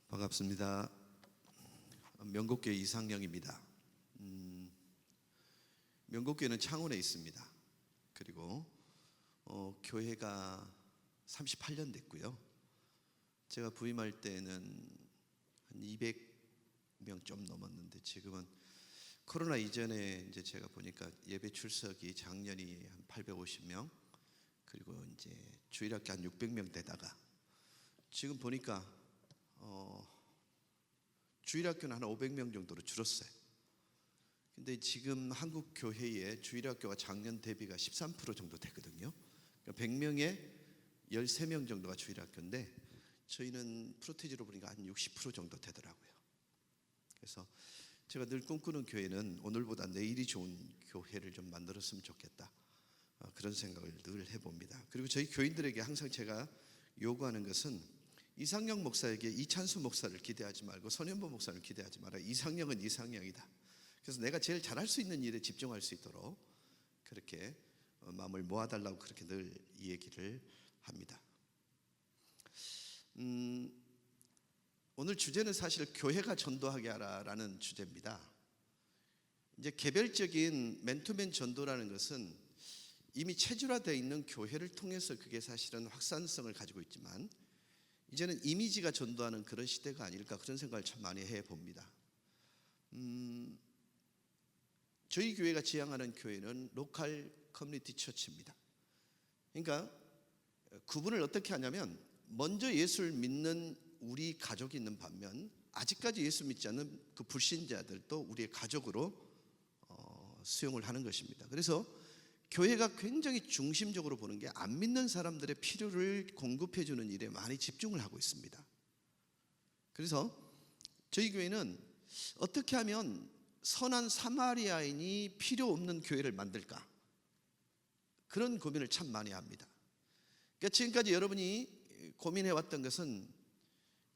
반갑습니다. 명곡교회 이상영입니다. 명곡교회는 창원에 있습니다. 그리고 교회가 38년 됐고요. 제가 부임할 때는 한 200명 좀 넘었는데 지금은 코로나 이전에 이제 제가 보니까 예배 출석이 작년이 한 850명, 그리고 이제 주일학교 한 600명 되다가 지금 보니까 주일학교는 한 500명 정도로 줄었어요. 근데 지금 한국 교회의 주일학교가 작년 대비가 13% 정도 되거든요. 그러니까 100명에 13명 정도가 주일학교인데 저희는 프로테지로 보니까 한 60% 정도 되더라고요. 그래서 제가 늘 꿈꾸는 교회는 오늘보다 내일이 좋은 교회를 좀 만들었으면 좋겠다, 그런 생각을 늘 해봅니다. 그리고 저희 교인들에게 항상 제가 요구하는 것은 이상영 목사에게 이찬수 목사를 기대하지 말고 손현보 목사를 기대하지 마라. 이상영은 이상영이다. 그래서 내가 제일 잘할 수 있는 일에 집중할 수 있도록 그렇게 마음을 모아달라고 그렇게 늘 이 얘기를 합니다. 오늘 주제는 사실 교회가 전도하게 하라라는 주제입니다. 이제 개별적인 맨투맨 전도라는 것은 이미 체질화되어 있는 교회를 통해서 그게 사실은 확산성을 가지고 있지만 이제는 이미지가 전도하는 그런 시대가 아닐까, 그런 생각을 참 많이 해봅니다. 저희 교회가 지향하는 교회는 로컬 커뮤니티 처치입니다. 그러니까 구분을 어떻게 하냐면 먼저 예수를 믿는 우리 가족이 있는 반면 아직까지 예수 믿지 않는 그 불신자들도 우리의 가족으로 수용을 하는 것입니다. 그래서 교회가 굉장히 중심적으로 보는 게 안 믿는 사람들의 필요를 공급해 주는 일에 많이 집중을 하고 있습니다. 그래서 저희 교회는 어떻게 하면 선한 사마리아인이 필요 없는 교회를 만들까, 그런 고민을 참 많이 합니다. 그러니까 지금까지 여러분이 고민해 왔던 것은,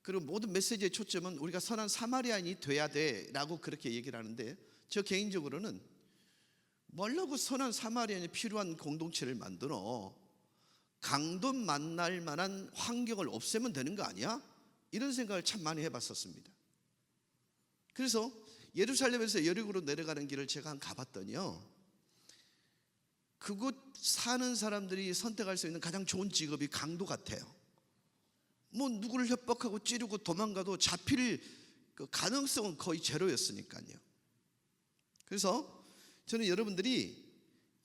그리고 모든 메시지의 초점은 우리가 선한 사마리아인이 돼야 돼라고 그렇게 얘기를 하는데, 저 개인적으로는 뭐라고 선한 사마리아인이 필요한 공동체를 만들어 강도 만날 만한 환경을 없애면 되는 거 아니야? 이런 생각을 참 많이 해봤었습니다. 그래서 예루살렘에서 여리고로 내려가는 길을 제가 가봤더니요, 그곳 사는 사람들이 선택할 수 있는 가장 좋은 직업이 강도 같아요. 뭐 누구를 협박하고 찌르고 도망가도 잡힐 그 가능성은 거의 제로였으니까요. 그래서 저는 여러분들이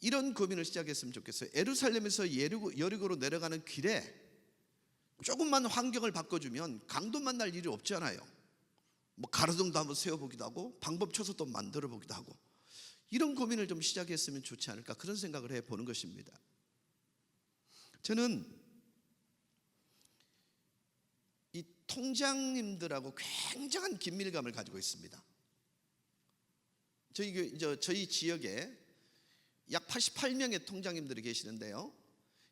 이런 고민을 시작했으면 좋겠어요. 예루살렘에서 여리고로 내려가는 길에 조금만 환경을 바꿔주면 강도 만날 일이 없잖아요. 뭐 가로등도 한번 세워보기도 하고 방법 쳐서 또 만들어 보기도 하고, 이런 고민을 좀 시작했으면 좋지 않을까, 그런 생각을 해보는 것입니다. 저는 이 통장님들하고 굉장한 긴밀감을 가지고 있습니다. 저희 지역에 약 88명의 통장님들이 계시는데요,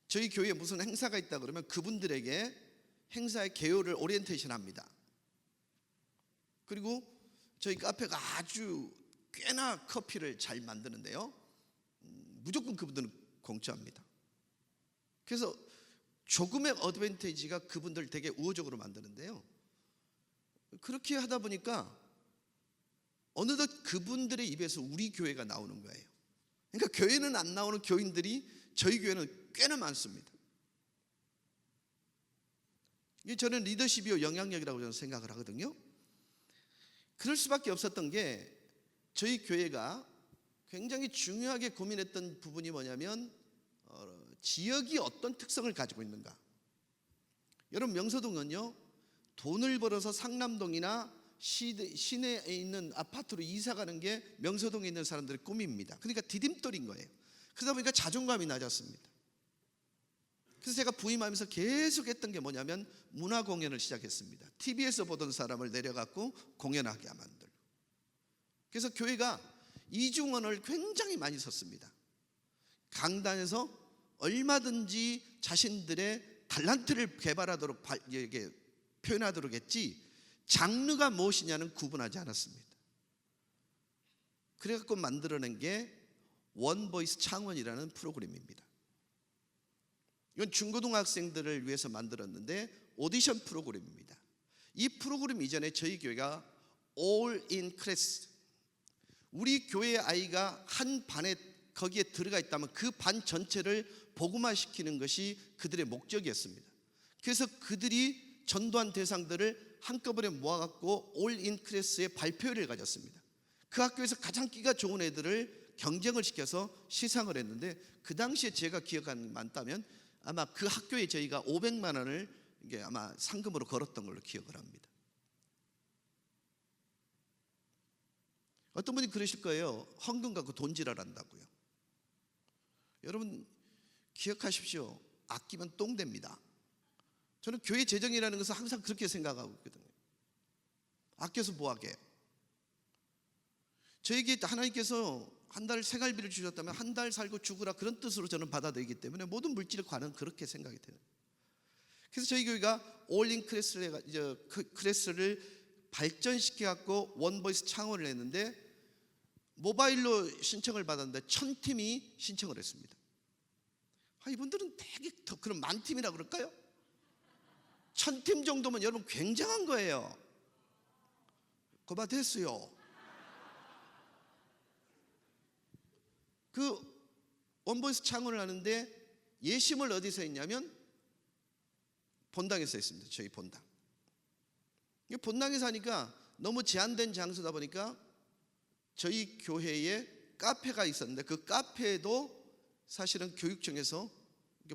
저희 교회에 무슨 행사가 있다 그러면 그분들에게 행사의 개요를 오리엔테이션 합니다. 그리고 저희 카페가 아주 꽤나 커피를 잘 만드는데요, 무조건 그분들은 공짜입니다. 그래서 조금의 어드밴티지가 그분들 되게 우호적으로 만드는데요, 그렇게 하다 보니까 어느덧 그분들의 입에서 우리 교회가 나오는 거예요. 그러니까 교회는 안 나오는 교인들이 저희 교회는 꽤나 많습니다. 이게 저는 리더십이요 영향력이라고 저는 생각을 하거든요. 그럴 수밖에 없었던 게, 저희 교회가 굉장히 중요하게 고민했던 부분이 뭐냐면 지역이 어떤 특성을 가지고 있는가. 여러분, 명서동은요, 돈을 벌어서 상남동이나 시내에 있는 아파트로 이사 가는 게 명서동에 있는 사람들의 꿈입니다. 그러니까 디딤돌인 거예요. 그러다 보니까 자존감이 낮았습니다. 그래서 제가 부임하면서 계속 했던 게 뭐냐면 문화 공연을 시작했습니다. TV에서 보던 사람을 내려갖고 공연하게 만들고. 그래서 교회가 이중언어를 굉장히 많이 썼습니다. 강단에서 얼마든지 자신들의 탤런트를 개발하도록 표현하도록 했지, 장르가 무엇이냐는 구분하지 않았습니다. 그래갖고 만들어낸 게 원보이스 창원이라는 프로그램입니다. 이건 중고등학생들을 위해서 만들었는데 오디션 프로그램입니다. 이 프로그램 이전에 저희 교회가 All in Class, 우리 교회 아이가 한 반에 거기에 들어가 있다면 그 반 전체를 복음화시키는 것이 그들의 목적이었습니다. 그래서 그들이 전도한 대상들을 한꺼번에 모아갖고 All in Class의 발표회를 가졌습니다. 그 학교에서 가장 끼가 좋은 애들을 경쟁을 시켜서 시상을 했는데, 그 당시에 제가 기억하는 많다면 아마 그 학교에 저희가 500만 원을 이게 아마 상금으로 걸었던 걸로 기억을 합니다. 어떤 분이 그러실 거예요. 헌금 갖고 돈질을 한다고요. 여러분 기억하십시오. 아끼면 똥 됩니다. 저는 교회 재정이라는 것은 항상 그렇게 생각하고 있거든요. 아껴서 뭐하게. 저에게 하나님께서 한 달 생활비를 주셨다면 한 달 살고 죽으라, 그런 뜻으로 저는 받아들이기 때문에 모든 물질에 관한 그렇게 생각이 돼요. 그래서 저희 교회가 올인 클래스를 발전시켜 갖고 원보이스 창원을 했는데, 모바일로 신청을 받았는데 1000팀이 신청을 했습니다. 이분들은 되게 더 그런 만팀이라 그럴까요? 1000팀 정도면 여러분 굉장한 거예요. 그만 됐어요. 그 원보이스 창원을 하는데 예심을 어디서 했냐면 본당에서 했습니다. 저희 본당. 본당에서 하니까 너무 제한된 장소다 보니까 저희 교회에 카페가 있었는데, 그 카페에도 사실은 교육청에서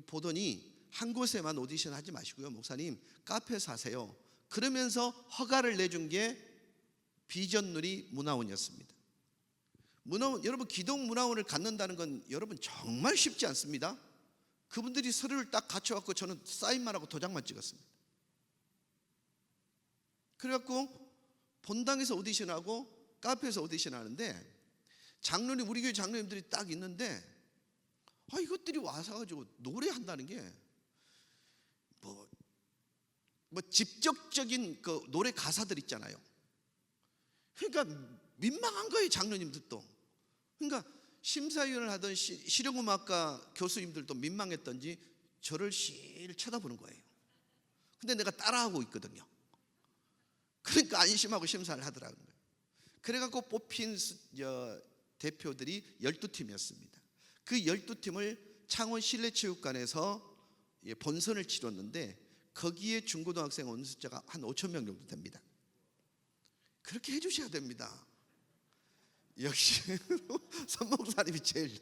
보더니 한 곳에만 오디션 하지 마시고요, 목사님 카페에서 하세요. 그러면서 허가를 내준 게 비전누리 문화원이었습니다. 문화원, 여러분 기독 문화원을 갖는다는 건 여러분 정말 쉽지 않습니다. 그분들이 서류를 딱 갖춰갖고 저는 사인만 하고 도장만 찍었습니다. 그래갖고 본당에서 오디션하고 카페에서 오디션하는데, 장로님, 우리 교회 장로님들이 딱 있는데, 이것들이 와서 가지고 노래한다는 게 뭐 직접적인 그 노래 가사들 있잖아요. 그러니까 민망한 거예요, 장로님들도. 그러니까 심사위원을 하던 실용음악과 교수님들도 민망했던지 저를 실 쳐다보는 거예요. 근데 내가 따라하고 있거든요. 그러니까 안심하고 심사를 하더라고요. 그래갖고 뽑힌 대표들이 12팀이었습니다. 그 12팀을 창원 실내체육관에서 본선을 치렀는데, 거기에 중고등학생 온 숫자가 한 5,000명 정도 됩니다. 그렇게 해주셔야 됩니다. 역시 선목사님이 제일.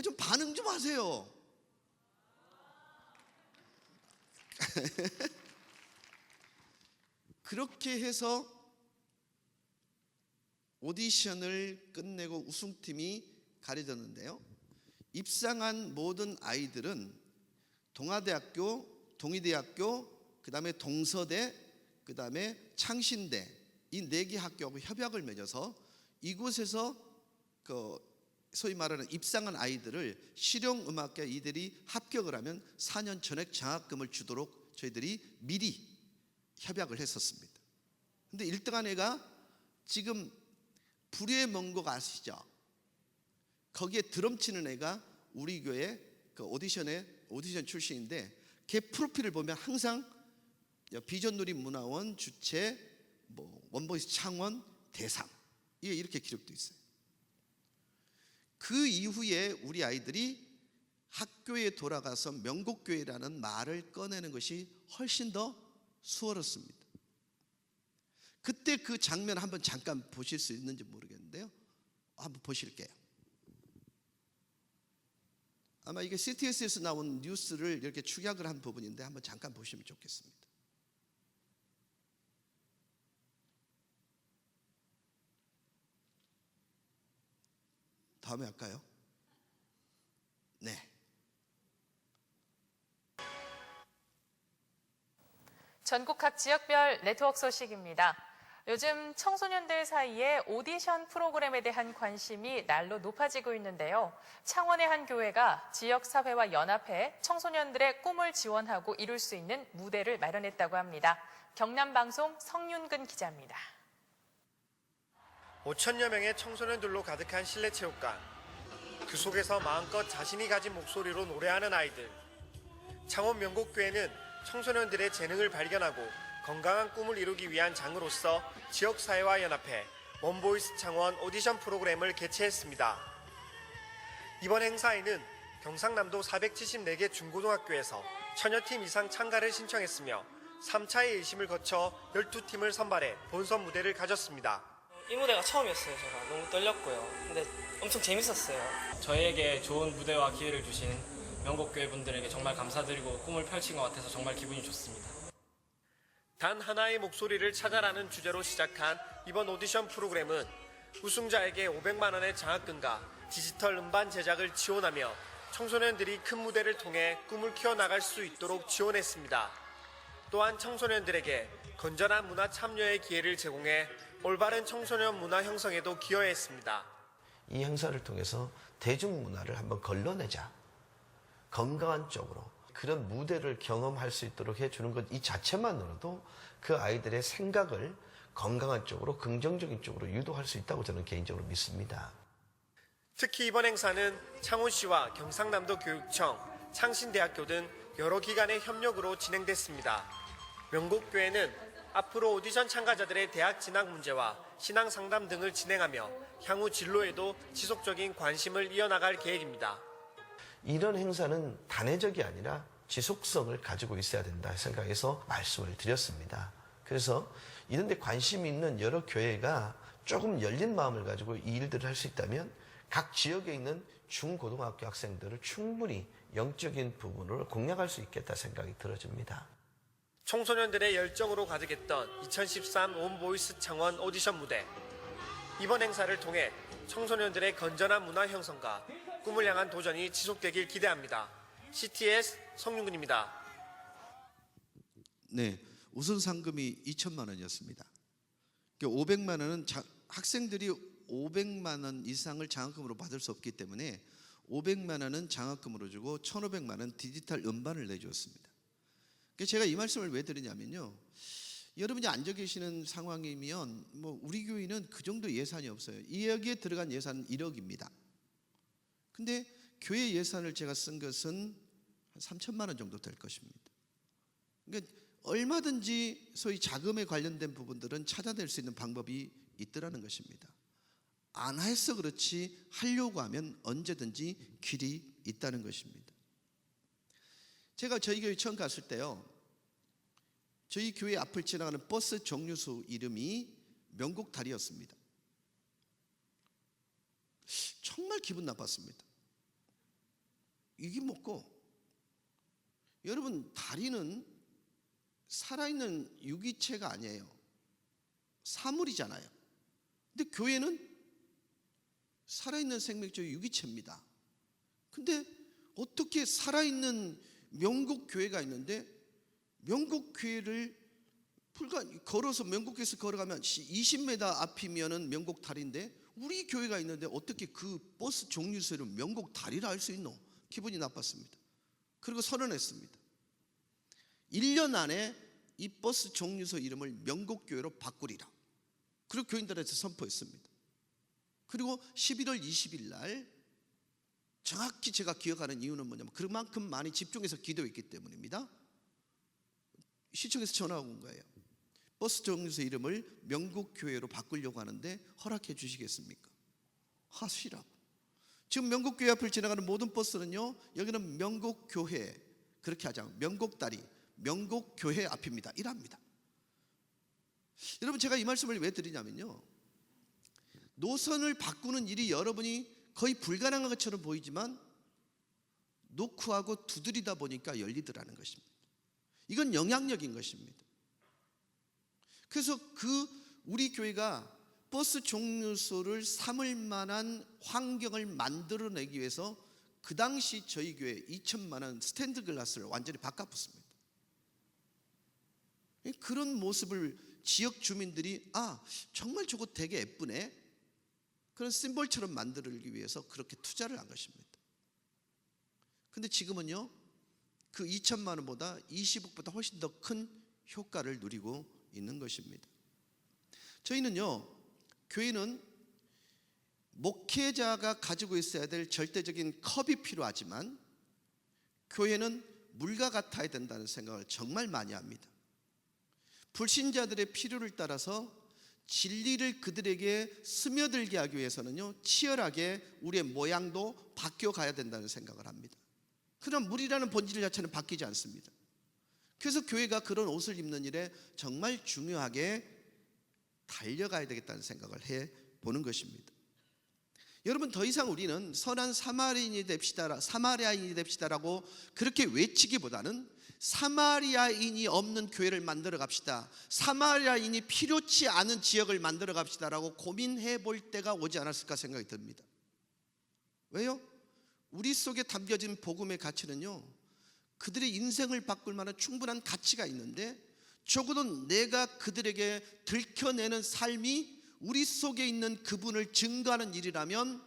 좀 반응 좀 하세요. 그렇게 해서 오디션을 끝내고 우승팀이 가려졌는데요, 입상한 모든 아이들은 동아대학교, 동의대학교, 그 다음에 동서대, 그 다음에 창신대, 이 4개 학교하고 협약을 맺어서 이곳에서 소위 말하는 입상한 아이들을 실용음악과 이들이 합격을 하면 4년 전액 장학금을 주도록 저희들이 미리 협약을 했었습니다. 근데 1등한 애가 지금 불의의 명곡 아시죠? 거기에 드럼 치는 애가 우리 교회 그 오디션 출신인데, 걔 프로필을 보면 항상 비전누리 문화원 주최, 원보이스 창원 대상, 이게 이렇게 기록돼 있어요. 그 이후에 우리 아이들이 학교에 돌아가서 명곡교회라는 말을 꺼내는 것이 훨씬 더 수월했습니다. 그때 그 장면 한번 잠깐 보실 수 있는지 모르겠는데요, 한번 보실게요. 아마 이게 CTS에서 나온 뉴스를 이렇게 축약을 한 부분인데 한번 잠깐 보시면 좋겠습니다. 다음에 할까요? 네. 전국 각 지역별 네트워크 소식입니다. 요즘 청소년들 사이에 오디션 프로그램에 대한 관심이 날로 높아지고 있는데요. 창원의 한 교회가 지역사회와 연합해 청소년들의 꿈을 지원하고 이룰 수 있는 무대를 마련했다고 합니다. 경남방송 성윤근 기자입니다. 5천여 명의 청소년들로 가득한 실내체육관. 그 속에서 마음껏 자신이 가진 목소리로 노래하는 아이들. 창원 명곡교회는 청소년들의 재능을 발견하고 건강한 꿈을 이루기 위한 장으로서 지역사회와 연합해 원보이스 창원 오디션 프로그램을 개최했습니다. 이번 행사에는 경상남도 474개 중고등학교에서 1000여 팀 이상 참가를 신청했으며 3차의 예심을 거쳐 12팀을 선발해 본선 무대를 가졌습니다. 이 무대가 처음이었어요. 제가 너무 떨렸고요. 근데 엄청 재밌었어요. 저희에게 좋은 무대와 기회를 주신 명곡교회 분들에게 정말 감사드리고 꿈을 펼친 것 같아서 정말 기분이 좋습니다. 단 하나의 목소리를 찾아라는 주제로 시작한 이번 오디션 프로그램은 우승자에게 500만 원의 장학금과 디지털 음반 제작을 지원하며 청소년들이 큰 무대를 통해 꿈을 키워나갈 수 있도록 지원했습니다. 또한 청소년들에게 건전한 문화 참여의 기회를 제공해 올바른 청소년 문화 형성에도 기여했습니다. 이 행사를 통해서 대중문화를 한번 걸러내자. 건강한 쪽으로 그런 무대를 경험할 수 있도록 해주는 것 이 자체만으로도 그 아이들의 생각을 건강한 쪽으로 긍정적인 쪽으로 유도할 수 있다고 저는 개인적으로 믿습니다. 특히 이번 행사는 창원시와 경상남도 교육청, 창신대학교 등 여러 기관의 협력으로 진행됐습니다. 명곡교회는 앞으로 오디션 참가자들의 대학 진학 문제와 신앙 상담 등을 진행하며 향후 진로에도 지속적인 관심을 이어나갈 계획입니다. 이런 행사는 단회적이 아니라 지속성을 가지고 있어야 된다 생각해서 말씀을 드렸습니다. 그래서 이런 데 관심이 있는 여러 교회가 조금 열린 마음을 가지고 이 일들을 할 수 있다면 각 지역에 있는 중고등학교 학생들을 충분히 영적인 부분을 공략할 수 있겠다 생각이 들어집니다. 청소년들의 열정으로 가득했던 2013 원보이스 창원 오디션 무대. 이번 행사를 통해 청소년들의 건전한 문화 형성과 꿈을 향한 도전이 지속되길 기대합니다. CTS 성윤근입니다. 네, 우선 상금이 2천만 원이었습니다. 500만 원은 학생들이 500만 원 이상을 장학금으로 받을 수 없기 때문에 500만 원은 장학금으로 주고 1,500만 원 디지털 음반을 내주었습니다. 제가 이 말씀을 왜 드리냐면요, 여러분이 앉아 계시는 상황이면 우리 교회는 그 정도 예산이 없어요. 여기에 들어간 예산은 1억입니다. 근데 교회 예산을 제가 쓴 것은 한 3천만 원 정도 될 것입니다. 그러니까 얼마든지 소위 자금에 관련된 부분들은 찾아낼 수 있는 방법이 있더라는 것입니다. 안 해서 그렇지 하려고 하면 언제든지 길이 있다는 것입니다. 제가 저희 교회 처음 갔을 때요, 저희 교회 앞을 지나가는 버스 정류소 이름이 명곡다리였습니다. 정말 기분 나빴습니다. 이게 뭐고, 여러분, 다리는 살아있는 유기체가 아니에요. 사물이잖아요. 근데 교회는 살아있는 생명적 유기체입니다. 근데 어떻게 살아있는 명곡교회가 있는데, 명곡교회를 걸어서 명곡교회에서 걸어가면 20m 앞이면은 명곡다리인데, 우리 교회가 있는데 어떻게 그 버스 종류소를 명곡다리라 할 수 있노? 기분이 나빴습니다. 그리고 선언했습니다. 1년 안에 이 버스 종류소 이름을 명곡교회로 바꾸리라. 그리고 교인들한테 선포했습니다. 그리고 11월 20일 날, 정확히 제가 기억하는 이유는 뭐냐면 그만큼 많이 집중해서 기도했기 때문입니다. 시청에서 전화가 온 거예요. 버스 종류소 이름을 명곡교회로 바꾸려고 하는데 허락해 주시겠습니까? 하시라고. 지금 명곡교회 앞을 지나가는 모든 버스는요, 여기는 명곡교회, 그렇게 하자, 명곡다리, 명곡교회 앞입니다. 이랍니다. 여러분, 제가 이 말씀을 왜 드리냐면요, 노선을 바꾸는 일이 여러분이 거의 불가능한 것처럼 보이지만 노크하고 두드리다 보니까 열리더라는 것입니다. 이건 영향력인 것입니다. 그래서 우리 교회가 버스 종류소를 삼을 만한 환경을 만들어내기 위해서 그 당시 저희 교회 2천만 원 스탠드 글라스를 완전히 바꿔봤습니다. 그런 모습을 지역 주민들이 정말 저거 되게 예쁘네, 그런 심볼처럼 만들기 위해서 그렇게 투자를 한 것입니다. 근데 지금은요, 그 2천만 원보다 20억보다 훨씬 더 큰 효과를 누리고 있는 것입니다. 저희는요, 교회는 목회자가 가지고 있어야 될 절대적인 컵이 필요하지만 교회는 물과 같아야 된다는 생각을 정말 많이 합니다. 불신자들의 필요를 따라서 진리를 그들에게 스며들게 하기 위해서는요, 치열하게 우리의 모양도 바뀌어 가야 된다는 생각을 합니다. 그러나 물이라는 본질 자체는 바뀌지 않습니다. 그래서 교회가 그런 옷을 입는 일에 정말 중요하게 달려가야 되겠다는 생각을 해 보는 것입니다. 여러분, 더 이상 우리는 선한 사마리아인이 됩시다라고 그렇게 외치기보다는 사마리아인이 없는 교회를 만들어 갑시다, 사마리아인이 필요치 않은 지역을 만들어 갑시다라고 고민해 볼 때가 오지 않았을까 생각이 듭니다. 왜요? 우리 속에 담겨진 복음의 가치는요, 그들의 인생을 바꿀 만한 충분한 가치가 있는데, 적어도 내가 그들에게 들켜내는 삶이 우리 속에 있는 그분을 증거하는 일이라면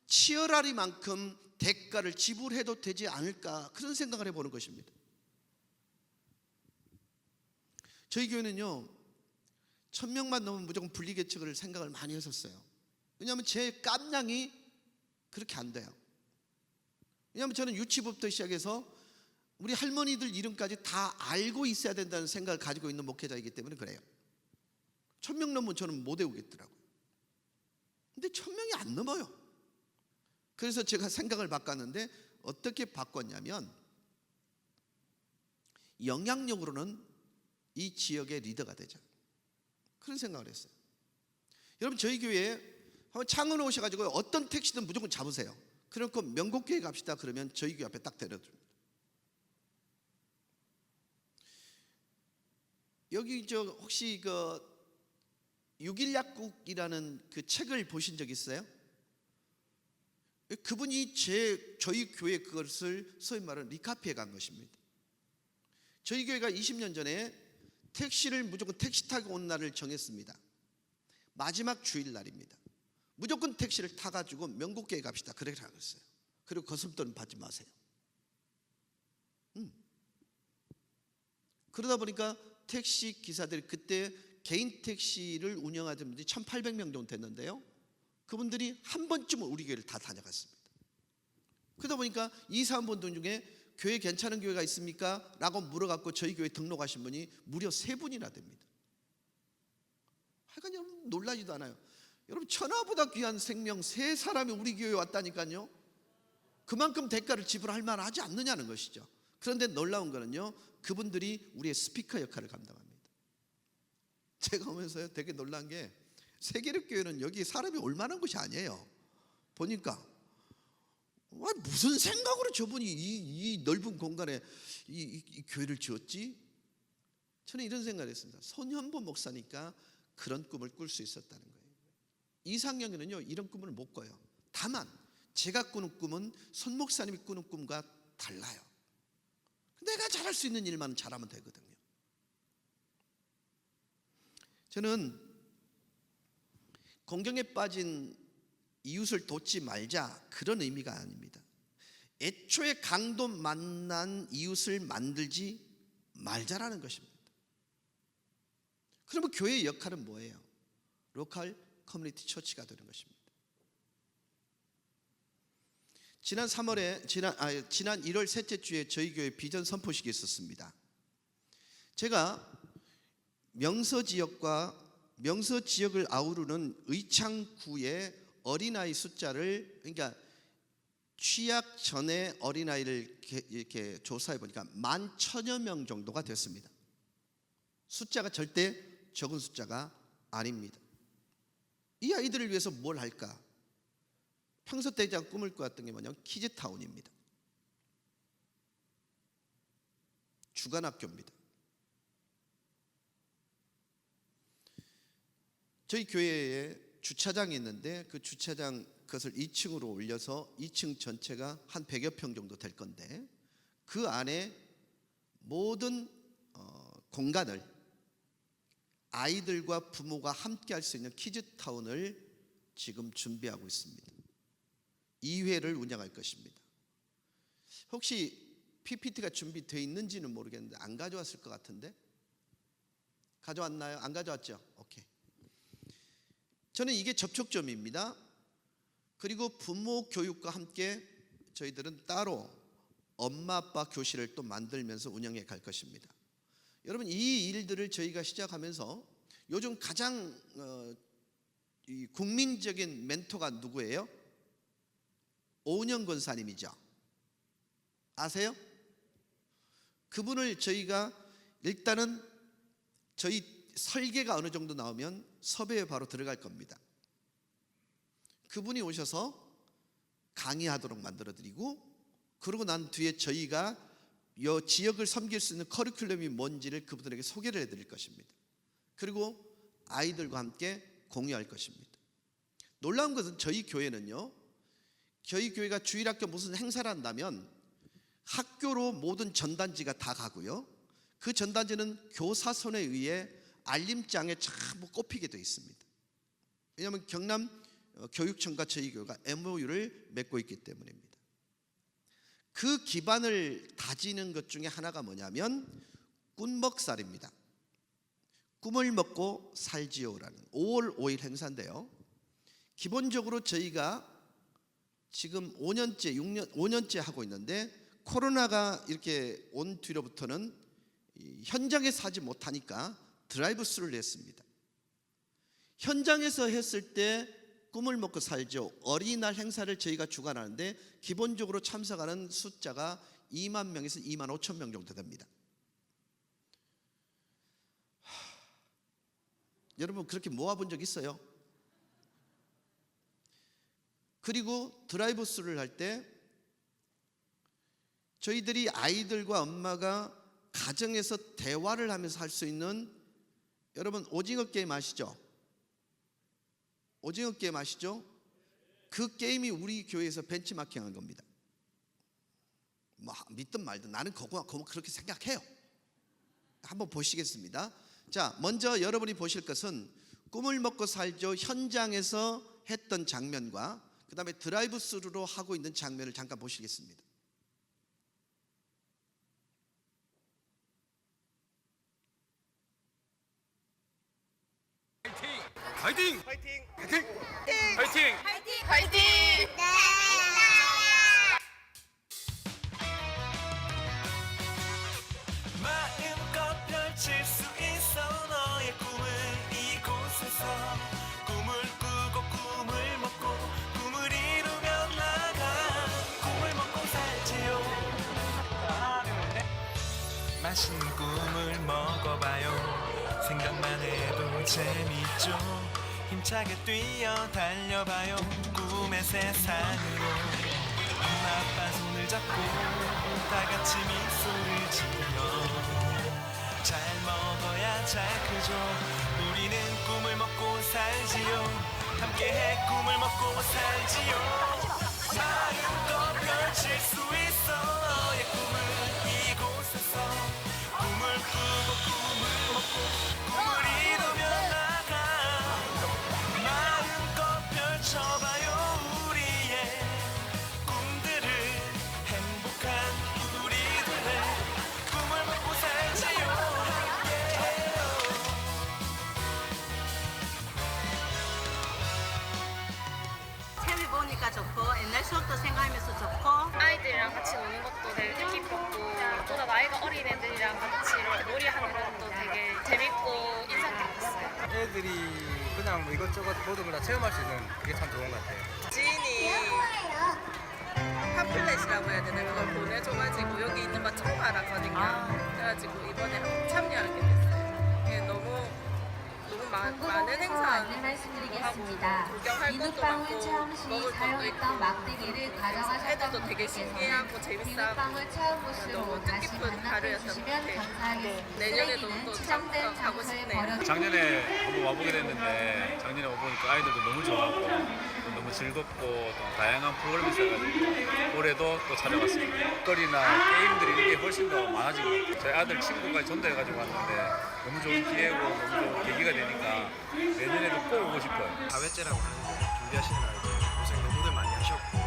치열하리만큼 대가를 지불해도 되지 않을까, 그런 생각을 해보는 것입니다. 저희 교회는요, 1000명만 넘으면 무조건 분리개척을 생각을 많이 했었어요. 왜냐하면 제 깜냥이 그렇게 안 돼요. 왜냐하면 저는 유치부부터 시작해서 우리 할머니들 이름까지 다 알고 있어야 된다는 생각을 가지고 있는 목회자이기 때문에 그래요. 1000명 넘으면 저는 못 외우겠더라고요. 근데 1000명이 안 넘어요. 그래서 제가 생각을 바꿨는데, 어떻게 바꿨냐면, 영향력으로는 이 지역의 리더가 되자, 그런 생각을 했어요. 여러분, 저희 교회에 한번 창원에 오셔가지고 어떤 택시든 무조건 잡으세요. 그러니까 명곡교회 갑시다 그러면 저희 교회 앞에 딱 데려드립니다. 여기 혹시 그 6.1 약국이라는 그 책을 보신 적 있어요? 그분이 저희 교회 그것을 소위 말하는 리카피해 간 것입니다. 저희 교회가 20년 전에 택시를 무조건 택시 타고 온 날을 정했습니다. 마지막 주일날입니다. 무조건 택시를 타가지고 명곡교회 갑시다, 그렇게 하겠어요. 그리고 거슴돈 받지 마세요. 그러다 보니까 택시 기사들이, 그때 개인 택시를 운영하던 분들이 1800명 정도 됐는데요, 그분들이 한 번쯤은 우리 교회를 다 다녀갔습니다. 그러다 보니까 이 사람분들 중에 교회 괜찮은 교회가 있습니까? 라고 물어갖고 저희 교회 등록하신 분이 무려 3분이나 됩니다. 하여간 여러분 놀라지도 않아요. 여러분, 천하보다 귀한 생명 3사람이 우리 교회에 왔다니까요. 그만큼 대가를 지불할 만하지 않느냐는 것이죠. 그런데 놀라운 거는요, 그분들이 우리의 스피커 역할을 감당합니다. 제가 오면서요, 되게 놀란 게, 세계력교회는 여기 사람이 올 만한 곳이 아니에요. 보니까 무슨 생각으로 저분이 이 넓은 공간에 이 교회를 지었지? 저는 이런 생각을 했습니다. 손현보 목사니까 그런 꿈을 꿀 수 있었다는 거예요. 이상형에는요, 이런 꿈을 못 꿔요. 다만 제가 꾸는 꿈은 손 목사님이 꾸는 꿈과 달라요. 내가 잘할 수 있는 일만 잘하면 되거든요. 저는 공경에 빠진 이웃을 돕지 말자, 그런 의미가 아닙니다. 애초에 강도 만난 이웃을 만들지 말자라는 것입니다. 그러면 교회의 역할은 뭐예요? 로컬 커뮤니티 처치가 되는 것입니다. 지난 1월 셋째 주에 저희 교회 비전 선포식이 있었습니다. 제가 명서 지역을 아우르는 의창구의 어린아이 숫자를, 그러니까 취약 전에 어린아이를 이렇게 조사해 보니까 11,000여 명 정도가 됐습니다. 숫자가 절대 적은 숫자가 아닙니다. 이 아이들을 위해서 뭘 할까? 평소 때 제가 꿈을 꾸었던 게 뭐냐면 키즈타운입니다. 주간학교입니다. 저희 교회에 주차장이 있는데, 그 주차장 그것을 2층으로 올려서 2층 전체가 한 100여 평 정도 될 건데, 그 안에 모든 공간을 아이들과 부모가 함께 할 수 있는 키즈타운을 지금 준비하고 있습니다. 2회를 운영할 것입니다. 혹시 PPT가 준비되어 있는지는 모르겠는데 안 가져왔을 것 같은데, 가져왔나요? 안 가져왔죠? 오케이. 저는 이게 접촉점입니다. 그리고 부모 교육과 함께 저희들은 따로 엄마 아빠 교실을 또 만들면서 운영해 갈 것입니다. 여러분 이 일들을 저희가 시작하면서 요즘 가장 이 국민적인 멘토가 누구예요? 오은영 권사님이죠. 아세요? 그분을 저희가 일단은 저희 설계가 어느 정도 나오면 섭외에 바로 들어갈 겁니다. 그분이 오셔서 강의하도록 만들어드리고, 그러고 난 뒤에 저희가 이 지역을 섬길 수 있는 커리큘럼이 뭔지를 그분들에게 소개를 해드릴 것입니다. 그리고 아이들과 함께 공유할 것입니다. 놀라운 것은 저희 교회는요, 저희 교회가 주일학교 무슨 행사를 한다면 학교로 모든 전단지가 다 가고요, 그 전단지는 교사 손에 의해 알림장에 전부 꼽히게 되어 있습니다. 왜냐하면 경남 교육청과 저희 교회가 MOU를 맺고 있기 때문입니다. 그 기반을 다지는 것 중에 하나가 뭐냐면 꿈먹살입니다. 꿈을 먹고 살지요라는 5월 5일 행사인데요, 기본적으로 저희가 지금 5년째 하고 있는데, 코로나가 이렇게 온 뒤로부터는 현장에서 하지 못하니까 드라이브 스루를 했습니다. 현장에서 했을 때 꿈을 먹고 살죠, 어린이날 행사를 저희가 주관하는데 기본적으로 참석하는 숫자가 2만 명에서 2만 5천 명 정도 됩니다. 여러분 그렇게 모아본 적 있어요? 그리고 드라이브 스루를 할 때 저희들이 아이들과 엄마가 가정에서 대화를 하면서 할 수 있는, 여러분 오징어 게임 아시죠? 오징어 게임 아시죠? 그 게임이 우리 교회에서 벤치마킹한 겁니다. 뭐 믿든 말든 나는 그거 그렇게 생각해요. 한번 보시겠습니다. 자, 먼저 여러분이 보실 것은 꿈을 먹고 살죠 현장에서 했던 장면과 그 다음에 드라이브 스루로 하고 있는 장면을 잠깐 보시겠습니다. 파이팅! 파이팅! 파이팅! 파이팅! 파이팅! 마음껏 펼칠 수 있어 너의 꿈을 이곳에서. 꿈을 꾸고 꿈을 먹고 꿈을 이루며 나가. 꿈을 먹고 살지요. 맛있는 꿈을 먹어봐요. 생각만 해도 재밌죠. 힘차게 뛰어 달려봐요. 꿈의 세상으로. 엄마 아빠 손을 잡고 다 같이 미소를 지어. 잘 먹어야 잘 크죠. 우리는 꿈을 먹고 살지요. 함께해 꿈을 먹고 살지요. 마음껏 펼칠 수 있어 너의 꿈을 이곳에서. 꿈을 꾸고 꿈을 먹고 꿈을 이루며 나가. 마음껏 펼쳐봐요 우리의 꿈들을. 행복한 우리들의 꿈을 먹고 살지요. TV 보니까 좋고 옛날 추억도 생각하면서 좋고 아이들이랑 같이 노는 것도 되게 뜻깊었고, 보다 나이가 어린 애들이랑 같이 이렇게 놀이하는 것도 되게 재밌고 인상 깊었어요. 애들이 그냥 뭐 이것저것 모든 걸 다 체험할 수 있는 그게 참 좋은 것 같아요. 지인이 팜플렛이라고 해야 되나 그걸 보내줘가지고 여기 있는 거 처음 알았거든요. 그래가지고 이번에 한번 참여하게 됐어요. 이게 너무 많은 행사 말씀드리겠습니다. 구경할 것도 많고 먹을 것도 있고 애들도 되게 신기하고 재밌어하고 너무 뜻깊은 하루였던 것 같아요. 내년에도 또 참석하고 싶네요. 작년에 한번 와보게 됐는데 작년에 와보니까 아이들도 너무 좋아하고 또 너무 즐겁고 또 다양한 프로그램이 있어가지고 올해도 또 찾아왔습니다. 먹거리나 게임들이 이게 훨씬 더 많아진 것 같아요. 저희 아들 친구가 전도해가지고 왔는데 너무 좋은 기회고 너무 좋은 계기가 되니까 내년에도 꼭 오고 싶어요. 4회째라고 하는데 준비하시느라 이제 고생 너무들 많이 하셨고,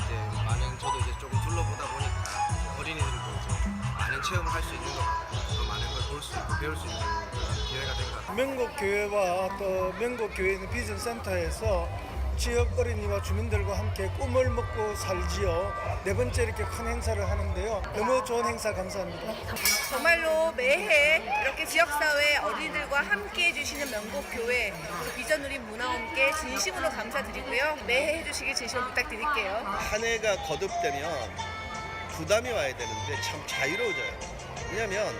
이제 많은 저도 이제 조금 둘러보다 보니까 이제 어린이들도 이제 많은 체험을 할 수 있는 것 같고 또 많은 걸 볼 수 있고 배울 수 있는 그런 기회가 된 것 같아요. 명곡교회와 또 명곡교회 있는 비전센터에서 지역 어린이와 주민들과 함께 꿈을 먹고 살지요. 네 번째 이렇게 큰 행사를 하는데요. 너무 좋은 행사 감사합니다. 정말로 매해 이렇게 지역사회 어린이들과 함께 해주시는 명곡교회 비전누리 문화원께 진심으로 감사드리고요. 매해 해주시길 진심으로 부탁드릴게요. 한 해가 거듭되면 부담이 와야 되는데 참 자유로워져요. 왜냐하면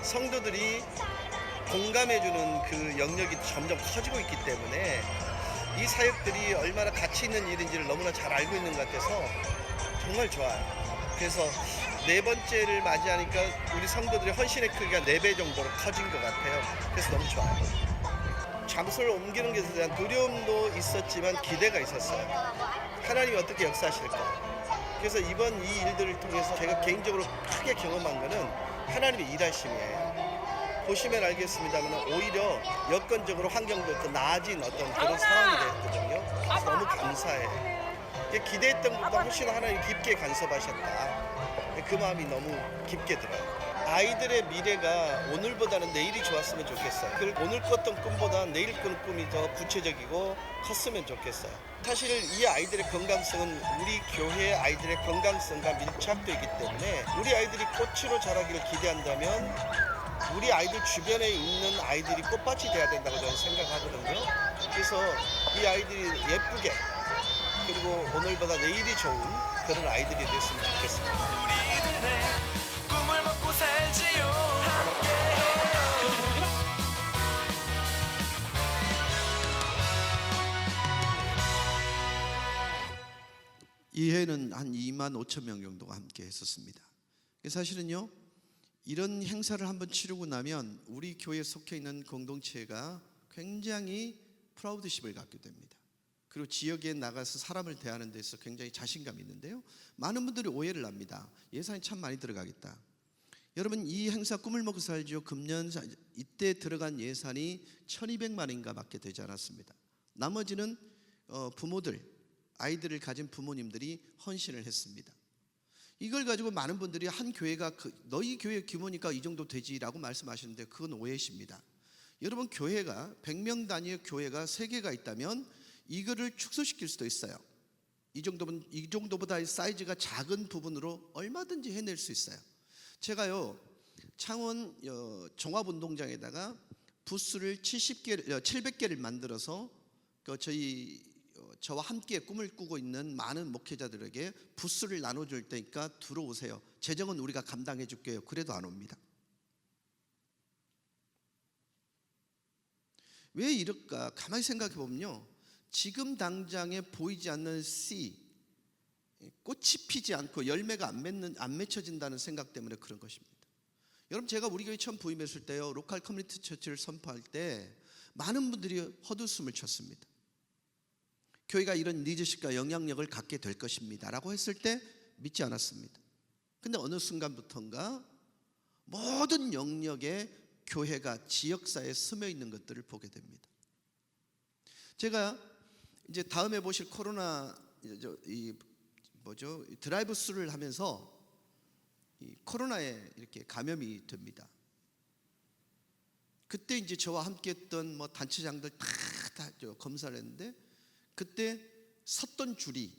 성도들이 공감해주는 그 영역이 점점 커지고 있기 때문에 이 사역들이 얼마나 가치 있는 일인지를 너무나 잘 알고 있는 것 같아서 정말 좋아요. 그래서 네 번째를 맞이하니까 우리 성도들의 헌신의 크기가 4배 정도로 커진 것 같아요. 그래서 너무 좋아요. 장소를 옮기는 것에 대한 두려움도 있었지만 기대가 있었어요. 하나님이 어떻게 역사하실까. 그래서 이번 이 일들을 통해서 제가 개인적으로 크게 경험한 거는 하나님의 일하심이에요. 보시면 알겠습니다만 오히려 여건적으로 환경도 더 나아진 어떤 그런 상황이 됐거든요. 그래서 너무 감사해요. 기대했던 것보다 훨씬 하나님 깊게 간섭하셨다. 그 마음이 너무 깊게 들어요. 아이들의 미래가 오늘보다는 내일이 좋았으면 좋겠어요. 오늘 꿨던 꿈보다 내일 꾼 꿈이 더 구체적이고 컸으면 좋겠어요. 사실 이 아이들의 건강성은 우리 교회 아이들의 건강성과 밀착되어 있기 때문에 우리 아이들이 꽃으로 자라기를 기대한다면 우리 아이들 주변에 있는 아이들이 꽃밭이 돼야 된다고 저는 생각하거든요. 그래서 이 아이들이 예쁘게 그리고 오늘보다 내일이 좋은 그런 아이들이 됐으면 좋겠습니다. 꿈을 먹고 살지요. 이 해에는 한 2만 5천 명 정도가 함께 했었습니다. 사실은요, 이런 행사를 한번 치르고 나면 우리 교회에 속해 있는 공동체가 굉장히 프라우드십을 갖게 됩니다. 그리고 지역에 나가서 사람을 대하는 데서 굉장히 자신감이 있는데요, 많은 분들이 오해를 합니다. 예산이 참 많이 들어가겠다. 여러분, 이 행사 꿈을 먹고 살지요 금년 이때 들어간 예산이 1,200만 원인가 밖에 되지 않았습니다. 나머지는 부모들, 아이들을 가진 부모님들이 헌신을 했습니다. 이걸 가지고 많은 분들이 한 교회가 너희 교회 규모니까 이 정도 되지라고 말씀하시는데 그건 오해십니다. 여러분, 교회가 100명 단위의 교회가 3개가 있다면 이거를 축소시킬 수도 있어요. 이 정도보다 사이즈가 작은 부분으로 얼마든지 해낼 수 있어요. 제가요, 창원 종합운동장에다가 부스를 700개를 만들어서 저와 함께 꿈을 꾸고 있는 많은 목회자들에게 부스를 나눠줄 테니까 들어오세요. 재정은 우리가 감당해 줄게요. 그래도 안 옵니다. 왜 이럴까? 가만히 생각해 보면요, 지금 당장에 보이지 않는 씨, 꽃이 피지 않고 열매가 안 맺혀진다는 생각 때문에 그런 것입니다. 여러분, 제가 우리 교회 처음 부임했을 때요, 로컬 커뮤니티 처치를 선포할 때 많은 분들이 헛웃음을 쳤습니다. 교회가 이런 리더십과 영향력을 갖게 될 것입니다 라고 했을 때 믿지 않았습니다. 근데 어느 순간부터인가 모든 영역에 교회가 지역사회에 스며 있는 것들을 보게 됩니다. 제가 이제 다음에 보실 코로나 드라이브 스루를 하면서 이 코로나에 이렇게 감염이 됩니다. 그때 이제 저와 함께했던 단체장들 다 검사를 했는데, 그때 섰던 줄이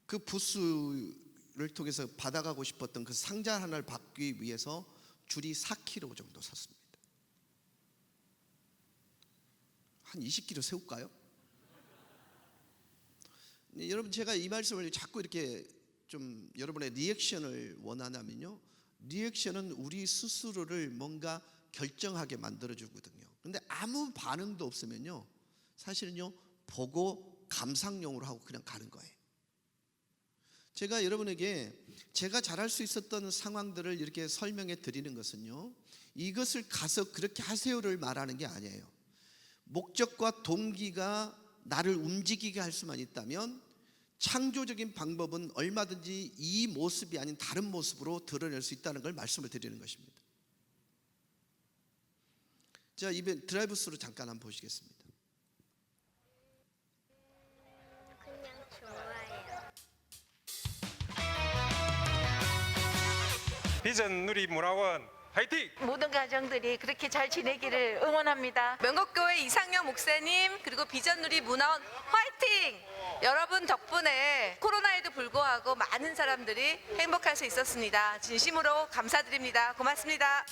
그 부스를 통해서 받아가고 싶었던 그 상자 하나를 받기 위해서 줄이 4km 정도 섰습니다. 한 20km 세울까요? 여러분, 제가 이 말씀을 자꾸 이렇게 좀 여러분의 리액션을 원하냐면요, 리액션은 우리 스스로를 뭔가 결정하게 만들어주거든요. 근데 아무 반응도 없으면요, 사실은요, 보고 감상용으로 하고 그냥 가는 거예요. 제가 여러분에게 제가 잘할 수 있었던 상황들을 이렇게 설명해 드리는 것은요, 이것을 가서 그렇게 하세요를 말하는 게 아니에요. 목적과 동기가 나를 움직이게 할 수만 있다면 창조적인 방법은 얼마든지 이 모습이 아닌 다른 모습으로 드러낼 수 있다는 걸 말씀을 드리는 것입니다. 자, 이번 드라이브 스루 잠깐 한번 보시겠습니다. 그냥 좋아해요. 비전 누리 문화원 화이팅! 모든 가정들이 그렇게 잘 지내기를 응원합니다. 명곡교회 이상영 목사님 그리고 비전누리 문화원 화이팅! 여러분 덕분에 코로나에도 불구하고 많은 사람들이 행복할 수 있었습니다. 진심으로 감사드립니다. 고맙습니다.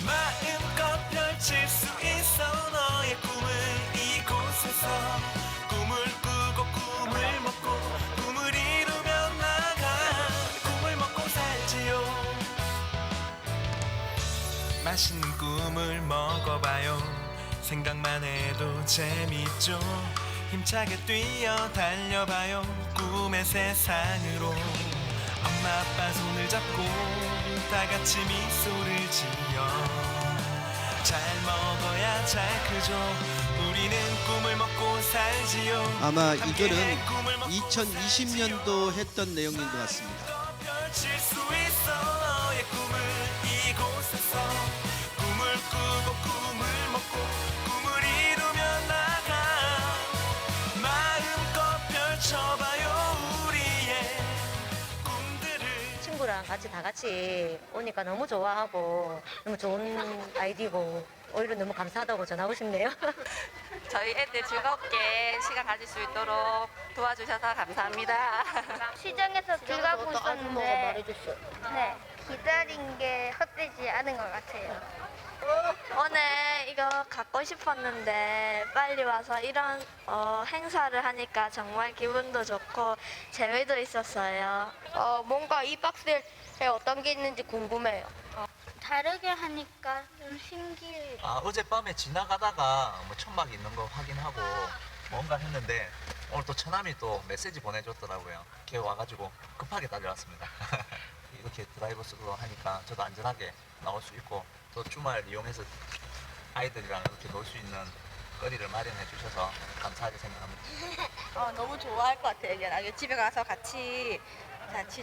마음껏 펼칠 수 있어 너의 꿈을 이곳에서 꿈을 꾸고 꿈을 먹고 꿈을 이루며 나가 꿈을 먹고 살지요 맛있는 꿈을 먹어봐요 생각만 해도 재밌죠 힘차게 뛰어 달려봐요 꿈의 세상으로 엄마 아빠 손을 잡고 다 같이 미소를 지어 잘 먹어야 잘 크죠 우리는 꿈을 먹고 살지요 아마 함께 이거는 꿈을 먹고 2020년도 했던 내용인 것 같습니다. 펼칠 수 있어 너의 꿈을 이곳에서 꿈을 꾸고 꿈을 먹고 꿈을 이루며 나가 마음껏 펼쳐봐요 우리의 꿈들을 친구랑 같이 다 같이 오니까 너무 좋아하고 너무 좋은 아이디고 오히려 너무 감사하다고 전하고 싶네요. 저희 애들 즐겁게 시간 가질 수 있도록 도와주셔서 감사합니다. 시장에서 길 가고 있었는데 네, 기다린 게 헛되지 않은 것 같아요. 오늘 이거 갖고 싶었는데 빨리 와서 이런 행사를 하니까 정말 기분도 좋고 재미도 있었어요. 뭔가 이 박스에 어떤 게 있는지 궁금해요. 다르게 하니까 좀 신기해요. 어젯밤에 지나가다가 뭐 천막 있는 거 확인하고 뭔가 했는데 오늘 또 처남이 또 메시지 보내줬더라고요. 이렇게 와가지고 급하게 달려왔습니다. 이렇게 드라이브 스루로 하니까 저도 안전하게 나올 수 있고 또 주말 이용해서 아이들이랑 이렇게 놀 수 있는 거리를 마련해 주셔서 감사하게 생각합니다. 너무 좋아할 것 같아요. 이제 집에 가서 같이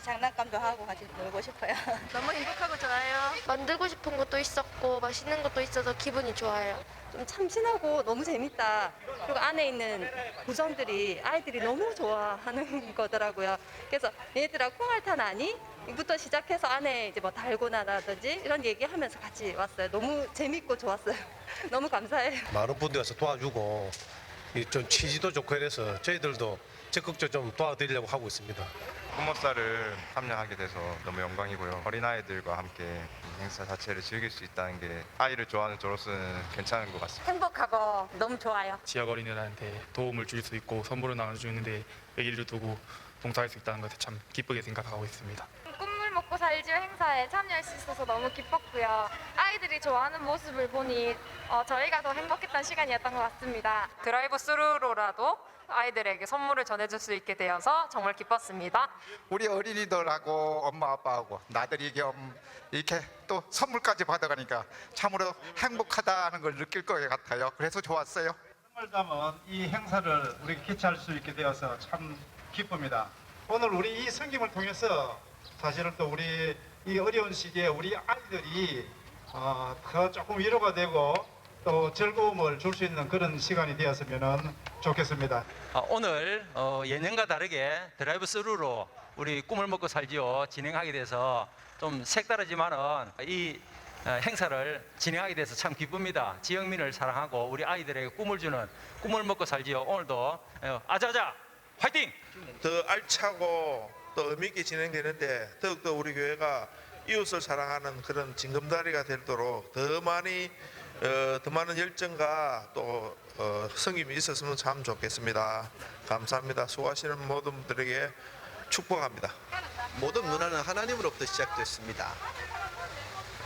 장난감도 하고 같이 놀고 싶어요. 너무 행복하고 좋아요. 만들고 싶은 것도 있었고 맛있는 것도 있어서 기분이 좋아요. 좀 참신하고 너무 재밌다. 그리고 안에 있는 구성들이 아이들이 너무 좋아하는 거더라고요. 그래서 얘들아 콩알탄 아니? 부터 시작해서 안에 이제 뭐 달고나라든지 이런 얘기하면서 같이 왔어요. 너무 재밌고 좋았어요. 너무 감사해요. 많은 분들이 와서 도와주고 좀 취지도 좋고 이래서 저희들도 적극적으로 좀 도와드리려고 하고 있습니다. 꿈모사를 참여하게 돼서 너무 영광이고요. 어린아이들과 함께 이 행사 자체를 즐길 수 있다는 게 아이를 좋아하는 저로서는 괜찮은 것 같습니다. 행복하고 너무 좋아요. 지역 어린이들한테 도움을 줄 수 있고 선물을 나눠주는데 의의를 두고 봉사할 수 있다는 것에 참 기쁘게 생각하고 있습니다. 꿈을 먹고 살지요 행사에 참여할 수 있어서 너무 기뻤고요. 아이들이 좋아하는 모습을 보니 저희가 더 행복했던 시간이었던 것 같습니다. 드라이브 스루로라도 아이들에게 선물을 전해줄 수 있게 되어서 정말 기뻤습니다. 우리 어린이들하고 엄마 아빠하고 나들이 겸 이렇게 또 선물까지 받아가니까 참으로 행복하다는 걸 느낄 것 같아요. 그래서 좋았어요. 선물 담은 이 행사를 우리가 개최할 수 있게 되어서 참 기쁩니다. 오늘 우리 이 성김을 통해서 사실은 또 우리 이 어려운 시기에 우리 아이들이 더 조금 위로가 되고 또 즐거움을 줄 수 있는 그런 시간이 되었으면 좋겠습니다. 오늘 예년과 다르게 드라이브 스루로 우리 꿈을 먹고 살지요 진행하게 돼서 좀 색다르지만은 이 행사를 진행하게 돼서 참 기쁩니다. 지역민을 사랑하고 우리 아이들에게 꿈을 주는 꿈을 먹고 살지요. 오늘도 아자아자 화이팅! 더 알차고 또 의미 있게 진행되는데 더욱더 우리 교회가 이웃을 사랑하는 그런 징검다리가 되도록 더 많은 열정과 또 성김이 있었으면 참 좋겠습니다. 감사합니다. 수고하시는 모든 분들에게 축복합니다. 모든 문화는 하나님으로부터 시작됐습니다.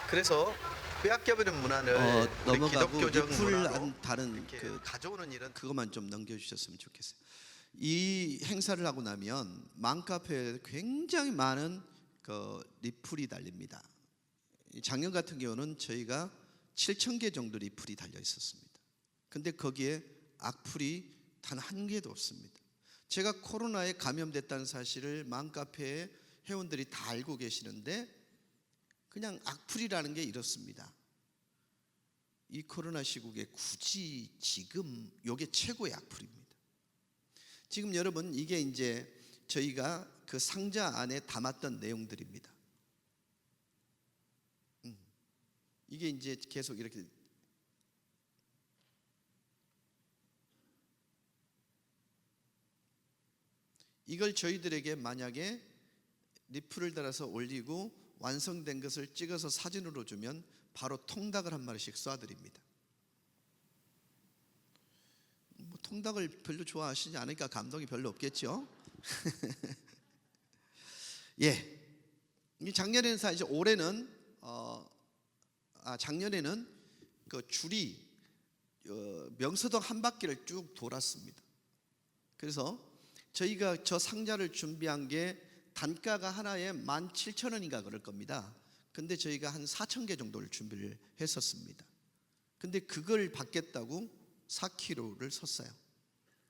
그래서 빼앗겨버린 문화를 우리 기독교적 문화로 다른 가져오는 일은 그것만 좀 넘겨주셨으면 좋겠어요. 이 행사를 하고 나면 맘카페에 굉장히 많은 리플이 달립니다. 작년 같은 경우는 저희가 7,000개 정도 리플이 달려 있었습니다. 근데 거기에 악플이 단 한 개도 없습니다. 제가 코로나에 감염됐다는 사실을 맘카페의 회원들이 다 알고 계시는데 그냥 악플이라는 게 이렇습니다. 이 코로나 시국에 굳이 지금 이게 최고의 악플입니다. 지금 여러분 이게 이제 저희가 그 상자 안에 담았던 내용들입니다. 이게 이제 계속 이렇게 이걸 저희들에게 만약에 리플을 달아서 올리고 완성된 것을 찍어서 사진으로 주면 바로 통닭을 한 마리씩 쏴드립니다. 뭐 통닭을 별로 좋아하시지 않으니까 감동이 별로 없겠죠. 예, 작년에는 사실 올해는 작년에는 그 줄이 명서동 한 바퀴를 쭉 돌았습니다. 그래서 저희가 저 상자를 준비한 게 단가가 하나에 17,000원인가 그럴 겁니다. 근데 저희가 한 4,000개 정도를 준비를 했었습니다. 근데 그걸 받겠다고 4kg를 섰어요.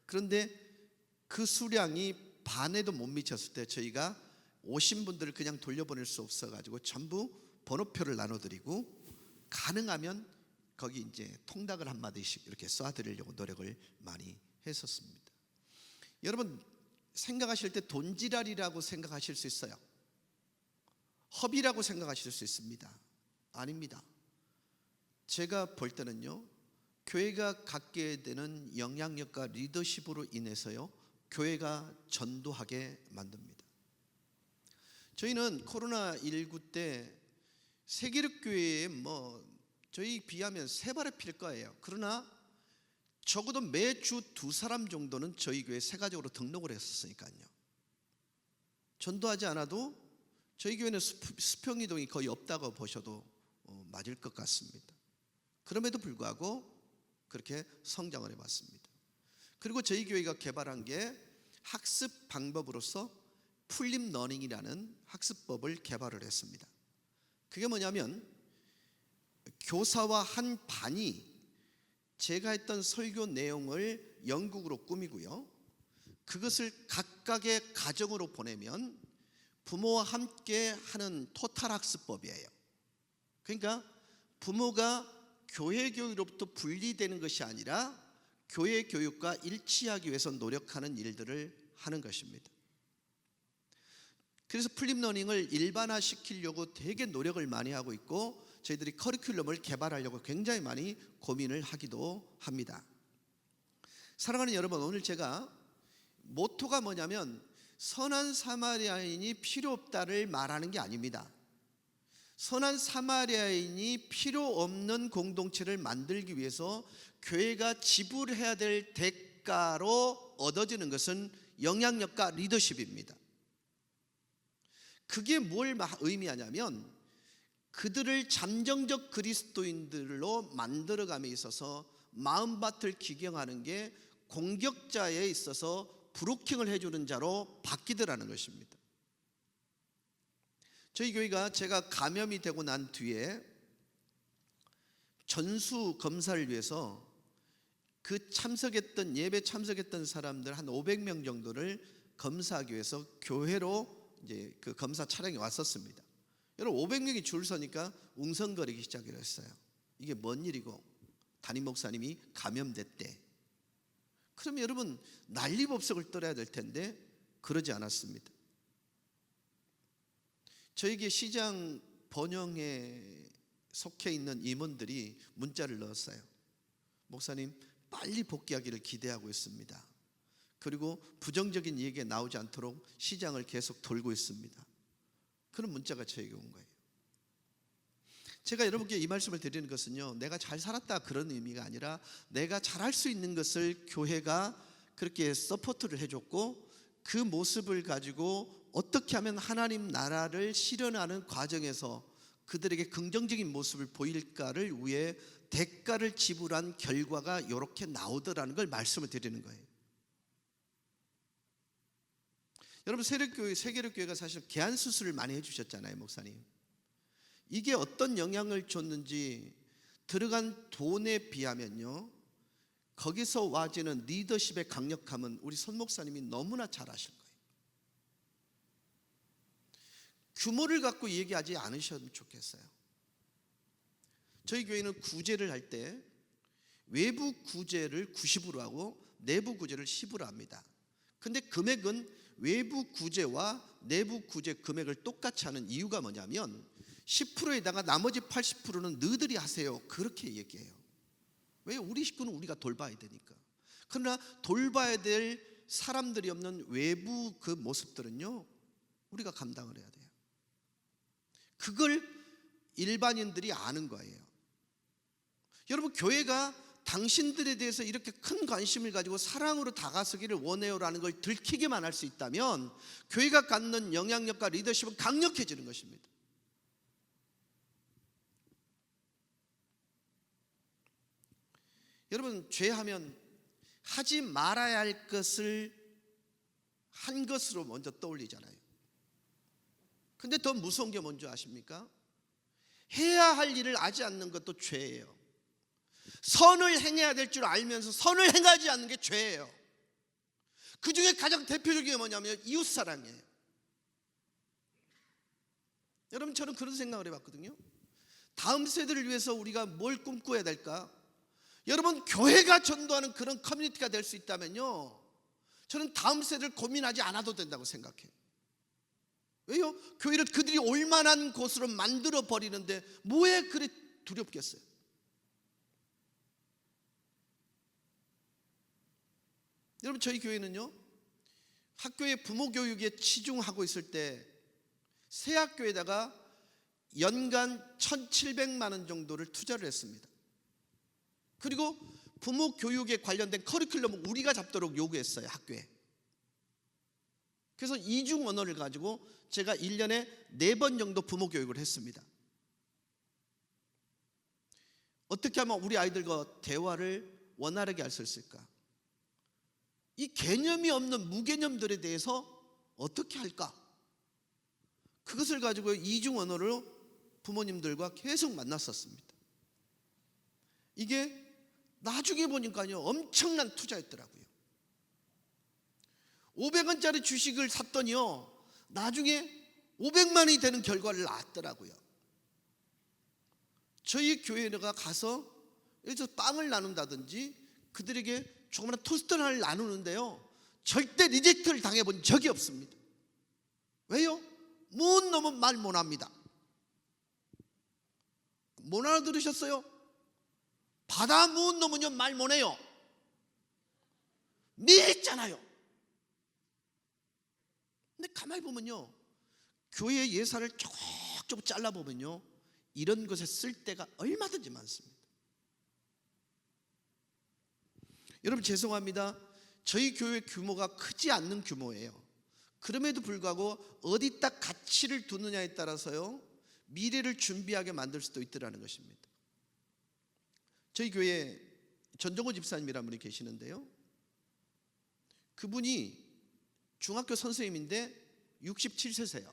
그런데 그 수량이 반에도 못 미쳤을 때 저희가 오신 분들을 그냥 돌려보낼 수 없어가지고 전부 번호표를 나눠드리고 가능하면 거기 이제 통닭을 한 마디씩 이렇게 쏴드리려고 노력을 많이 했었습니다. 여러분 생각하실 때 돈지랄이라고 생각하실 수 있어요. 허비라고 생각하실 수 있습니다. 아닙니다. 제가 볼 때는요, 교회가 갖게 되는 영향력과 리더십으로 인해서요, 교회가 전도하게 만듭니다. 저희는 코로나19 때 세계력교회에 저희 비하면 세 발에 필 거예요. 그러나 적어도 매주 2사람 정도는 저희 교회 세가족으로 등록을 했었으니까요. 전도하지 않아도 저희 교회는 수평이동이 거의 없다고 보셔도 맞을 것 같습니다. 그럼에도 불구하고 그렇게 성장을 해봤습니다. 그리고 저희 교회가 개발한 게 학습 방법으로서 풀림 러닝이라는 학습법을 개발을 했습니다. 그게 뭐냐면 교사와 한 반이 제가 했던 설교 내용을 영국으로 꾸미고요, 그것을 각각의 가정으로 보내면 부모와 함께 하는 토탈 학습법이에요. 그러니까 부모가 교회 교육으로부터 분리되는 것이 아니라 교회 교육과 일치하기 위해서 노력하는 일들을 하는 것입니다. 그래서 플립러닝을 일반화시키려고 되게 노력을 많이 하고 있고 저희들이 커리큘럼을 개발하려고 굉장히 많이 고민을 하기도 합니다. 사랑하는 여러분, 오늘 제가 모토가 뭐냐면 선한 사마리아인이 필요 없다를 말하는 게 아닙니다. 선한 사마리아인이 필요 없는 공동체를 만들기 위해서 교회가 지불해야 될 대가로 얻어지는 것은 영향력과 리더십입니다. 그게 뭘 의미하냐면 그들을 잠정적 그리스도인들로 만들어감에 있어서 마음밭을 기경하는 게 공격자에 있어서 브로킹을 해주는 자로 바뀌더라는 것입니다. 저희 교회가 제가 감염이 되고 난 뒤에 전수 검사를 위해서 그 예배 참석했던 사람들 한 500명 정도를 검사하기 위해서 교회로 이제 그 검사 차량이 왔었습니다. 여러분 500명이 줄 서니까 웅성거리기 시작했어요. 이게 뭔 일이고 담임 목사님이 감염됐대. 그러면 여러분 난리법석을 떨어야 될 텐데 그러지 않았습니다. 저에게 시장 번영에 속해 있는 임원들이 문자를 넣었어요. 목사님 빨리 복귀하기를 기대하고 있습니다. 그리고 부정적인 얘기가 나오지 않도록 시장을 계속 돌고 있습니다. 그런 문자가 저에게 온 거예요. 제가 여러분께 이 말씀을 드리는 것은요, 내가 잘 살았다 그런 의미가 아니라 내가 잘할 수 있는 것을 교회가 그렇게 서포트를 해줬고 그 모습을 가지고 어떻게 하면 하나님 나라를 실현하는 과정에서 그들에게 긍정적인 모습을 보일까를 위해 대가를 지불한 결과가 이렇게 나오더라는 걸 말씀을 드리는 거예요. 여러분 세계력교회가 사실 개안 수술을 많이 해주셨잖아요, 목사님. 이게 어떤 영향을 줬는지 들어간 돈에 비하면요, 거기서 와지는 리더십의 강력함은 우리 손 목사님이 너무나 잘 아실 거예요. 규모를 갖고 얘기하지 않으셨으면 좋겠어요. 저희 교회는 구제를 할 때 외부 구제를 90으로 하고 내부 구제를 10으로 합니다. 근데 금액은 외부 구제와 내부 구제 금액을 똑같이 하는 이유가 뭐냐면 10%에다가 나머지 80%는 너희들이 하세요. 그렇게 얘기해요. 왜? 우리 식구는 우리가 돌봐야 되니까. 그러나 돌봐야 될 사람들이 없는 외부 그 모습들은요, 우리가 감당을 해야 돼요. 그걸 일반인들이 아는 거예요. 여러분, 교회가 당신들에 대해서 이렇게 큰 관심을 가지고 사랑으로 다가서기를 원해요라는 걸 들키게만 할 수 있다면 교회가 갖는 영향력과 리더십은 강력해지는 것입니다. 여러분, 죄하면 하지 말아야 할 것을 한 것으로 먼저 떠올리잖아요. 근데 더 무서운 게 뭔지 아십니까? 해야 할 일을 하지 않는 것도 죄예요. 선을 행해야 될 줄 알면서 선을 행하지 않는 게 죄예요. 그 중에 가장 대표적인 게 뭐냐면 이웃사랑이에요. 여러분, 저는 그런 생각을 해봤거든요. 다음 세대를 위해서 우리가 뭘 꿈꿔야 될까? 여러분, 교회가 전도하는 그런 커뮤니티가 될 수 있다면요, 저는 다음 세대를 고민하지 않아도 된다고 생각해요. 왜요? 교회를 그들이 올만한 곳으로 만들어 버리는데 뭐에 그리 두렵겠어요? 여러분, 저희 교회는요, 학교의 부모 교육에 치중하고 있을 때 새 학교에다가 연간 1,700만 원 정도를 투자를 했습니다. 그리고 부모 교육에 관련된 커리큘럼을 우리가 잡도록 요구했어요, 학교에. 그래서 이중 언어를 가지고 제가 1년에 4번 정도 부모 교육을 했습니다. 어떻게 하면 우리 아이들과 대화를 원활하게 할 수 있을까? 이 개념이 없는 무개념들에 대해서 어떻게 할까? 그것을 가지고 이중 언어로 부모님들과 계속 만났었습니다. 이게 나중에 보니까요, 엄청난 투자였더라고요. 500원짜리 주식을 샀더니요, 나중에 500만 원이 되는 결과를 낳았더라고요. 저희 교회가 가서 여기서 빵을 나눈다든지 그들에게 조그마한 토스트를 나누는데요, 절대 리젝트를 당해본 적이 없습니다. 왜요? 못 놈은 말 못합니다. 못 알아들으셨어요? 바다 못 놈은요, 말 못해요. 믿잖아요. 근데 가만히 보면요, 교회 예산을 조금 잘라보면요, 이런 것에 쓸 때가 얼마든지 많습니다. 여러분, 죄송합니다. 저희 교회 규모가 크지 않는 규모예요. 그럼에도 불구하고 어디다 가치를 두느냐에 따라서요, 미래를 준비하게 만들 수도 있더라는 것입니다. 저희 교회에 전정호 집사님이라는 분이 계시는데요, 그분이 중학교 선생님인데 67세세요.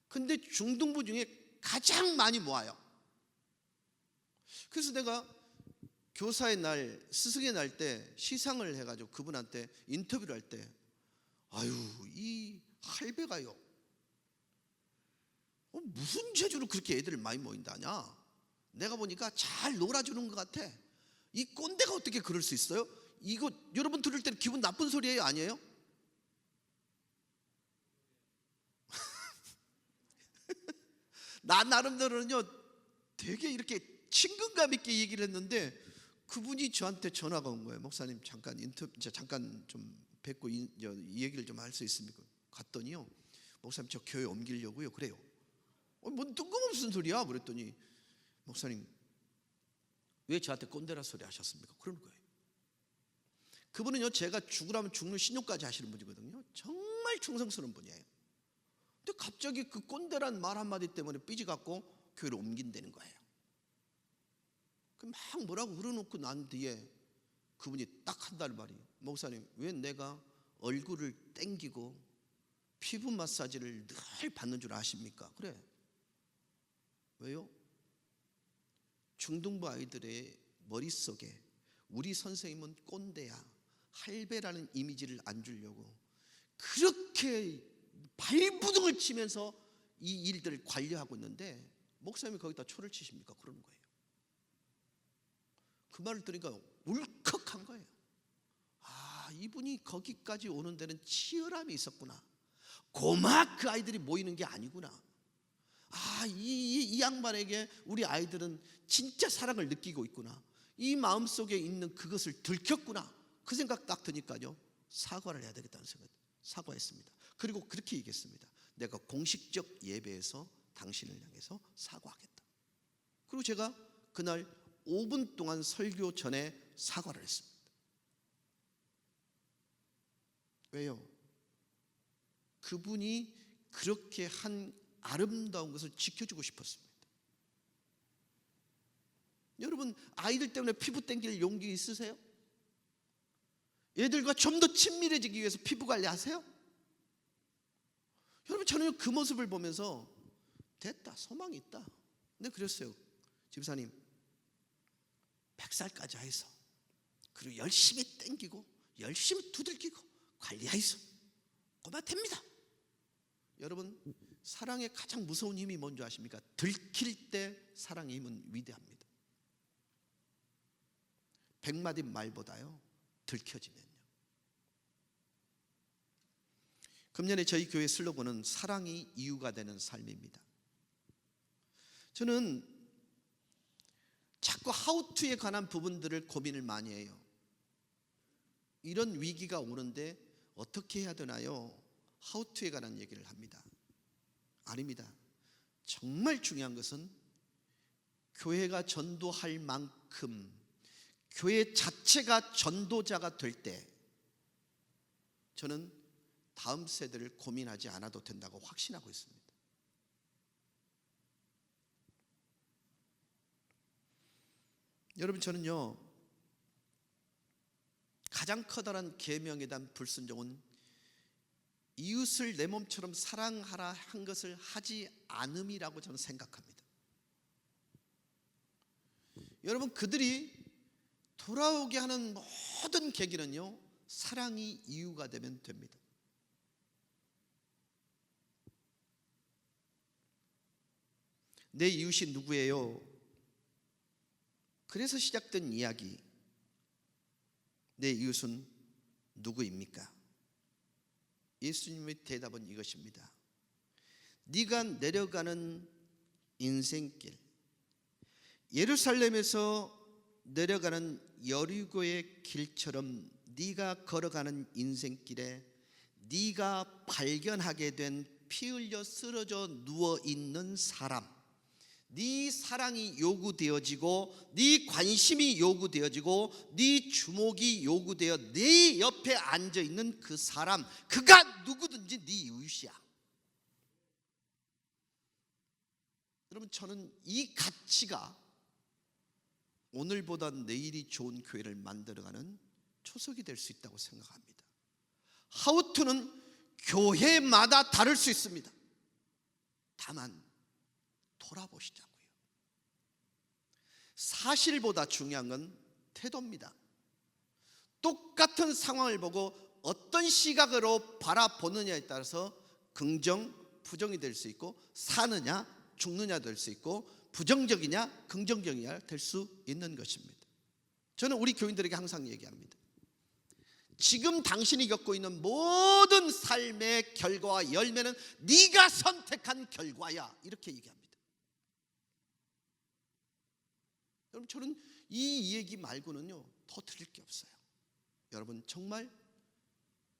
근데 중등부 중에 가장 많이 모아요. 그래서 내가 교사의 날, 스승의 날 때 시상을 해가지고 그분한테 인터뷰를 할 때, 아유, 이 할배가요, 무슨 재주로 그렇게 애들을 많이 모인다냐? 내가 보니까 잘 놀아주는 것 같아. 이 꼰대가 어떻게 그럴 수 있어요? 이거 여러분 들을 때는 기분 나쁜 소리예요, 아니에요? 나 나름대로는요, 되게 이렇게 친근감 있게 얘기를 했는데 그분이 저한테 전화가 온 거예요. 목사님, 잠깐 좀 뵙고 이 얘기를 좀 할 수 있습니까? 갔더니요, 목사님, 저 교회 옮기려고요. 그래요. 뭔 뜬금없는 소리야? 그랬더니, 목사님, 왜 저한테 꼰대라 소리 하셨습니까? 그러는 거예요. 그분은요, 제가 죽으라면 죽는 신용까지 하시는 분이거든요. 정말 충성스러운 분이에요. 근데 갑자기 그 꼰대란 말 한마디 때문에 삐져갖고 교회를 옮긴다는 거예요. 막 뭐라고 그러놓고 난 뒤에 그분이 딱 한다는 말이, 목사님, 왜 내가 얼굴을 땡기고 피부 마사지를 늘 받는 줄 아십니까? 그래. 왜요? 중등부 아이들의 머릿속에 우리 선생님은 꼰대야, 할배라는 이미지를 안 주려고 그렇게 발부둥을 치면서 이 일들을 관리하고 있는데 목사님이 거기다 초를 치십니까? 그러는 거예요. 그 말을 들으니까 울컥한 거예요. 아, 이분이 거기까지 오는 데는 치열함이 있었구나. 고막 그 아이들이 모이는 게 아니구나. 이 양반에게 우리 아이들은 진짜 사랑을 느끼고 있구나. 이 마음속에 있는 그것을 들켰구나. 그 생각 딱 드니까요, 사과를 해야 되겠다는 생각, 사과했습니다. 그리고 그렇게 얘기했습니다. 내가 공식적 예배에서 당신을 향해서 사과하겠다. 그리고 제가 그날 5분 동안 설교 전에 사과를 했습니다. 왜요? 그분이 그렇게 한 아름다운 것을 지켜주고 싶었습니다. 여러분, 아이들 때문에 피부 땡길 용기 있으세요? 얘들과 좀 더 친밀해지기 위해서 피부 관리하세요? 여러분, 저는 그 모습을 보면서 됐다, 소망이 있다. 근데 그랬어요. 집사님, 100살까지 하이소. 그리고 열심히 땡기고 열심히 두들기고 관리하이소. 그만 됩니다. 여러분, 사랑의 가장 무서운 힘이 뭔지 아십니까? 들킬 때 사랑의 힘은 위대합니다. 100마디 말보다요, 들켜지면요. 금년에 저희 교회 슬로건은 사랑이 이유가 되는 삶입니다. 저는 자꾸 하우투에 관한 부분들을 고민을 많이 해요. 이런 위기가 오는데 어떻게 해야 되나요? 하우투에 관한 얘기를 합니다. 아닙니다. 정말 중요한 것은 교회가 전도할 만큼 교회 자체가 전도자가 될 때 저는 다음 세대를 고민하지 않아도 된다고 확신하고 있습니다. 여러분, 저는요, 가장 커다란 계명에 대한 불순종은 이웃을 내 몸처럼 사랑하라 한 것을 하지 않음이라고 저는 생각합니다. 여러분, 그들이 돌아오게 하는 모든 계기는요, 사랑이 이유가 되면 됩니다. 내 이웃이 누구예요? 그래서 시작된 이야기. 내 이웃은 누구입니까? 예수님의 대답은 이것입니다. 네가 내려가는 인생길, 예루살렘에서 내려가는 여리고의 길처럼 네가 걸어가는 인생길에 네가 발견하게 된 피 흘려 쓰러져 누워있는 사람, 네 사랑이 요구되어지고 네 관심이 요구되어지고 네 주목이 요구되어 네 옆에 앉아있는 그 사람, 그가 누구든지 네 이웃이야. 여러분, 저는 이 가치가 오늘보다 내일이 좋은 교회를 만들어가는 초석이 될 수 있다고 생각합니다. 하우투는 교회마다 다를 수 있습니다. 다만 돌아보시자고요. 사실보다 중요한 건 태도입니다. 똑같은 상황을 보고 어떤 시각으로 바라보느냐에 따라서 긍정, 부정이 될 수 있고, 사느냐, 죽느냐 될 수 있고, 부정적이냐, 긍정적이냐 될 수 있는 것입니다. 저는 우리 교인들에게 항상 얘기합니다. 지금 당신이 겪고 있는 모든 삶의 결과와 열매는 네가 선택한 결과야, 이렇게 얘기합니다. 여러분, 저는 이 얘기 말고는요 더 드릴 게 없어요. 여러분, 정말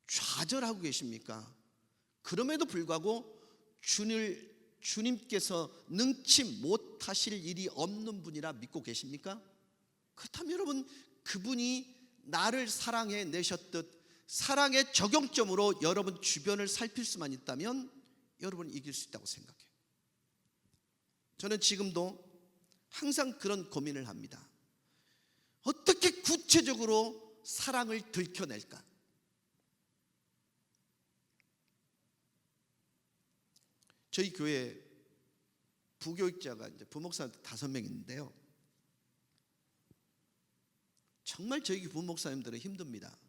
좌절하고 계십니까? 그럼에도 불구하고 주님께서 능치 못하실 일이 없는 분이라 믿고 계십니까? 그렇다면 여러분, 그분이 나를 사랑해 내셨듯 사랑의 적용점으로 여러분 주변을 살필 수만 있다면 여러분 이길 수 있다고 생각해요. 저는 지금도 항상 그런 고민을 합니다. 어떻게 구체적으로 사랑을 들켜낼까? 저희 교회 부교육자가 이제 부목사 5명 있는데요. 정말 저희 부목사님들은 힘듭니다.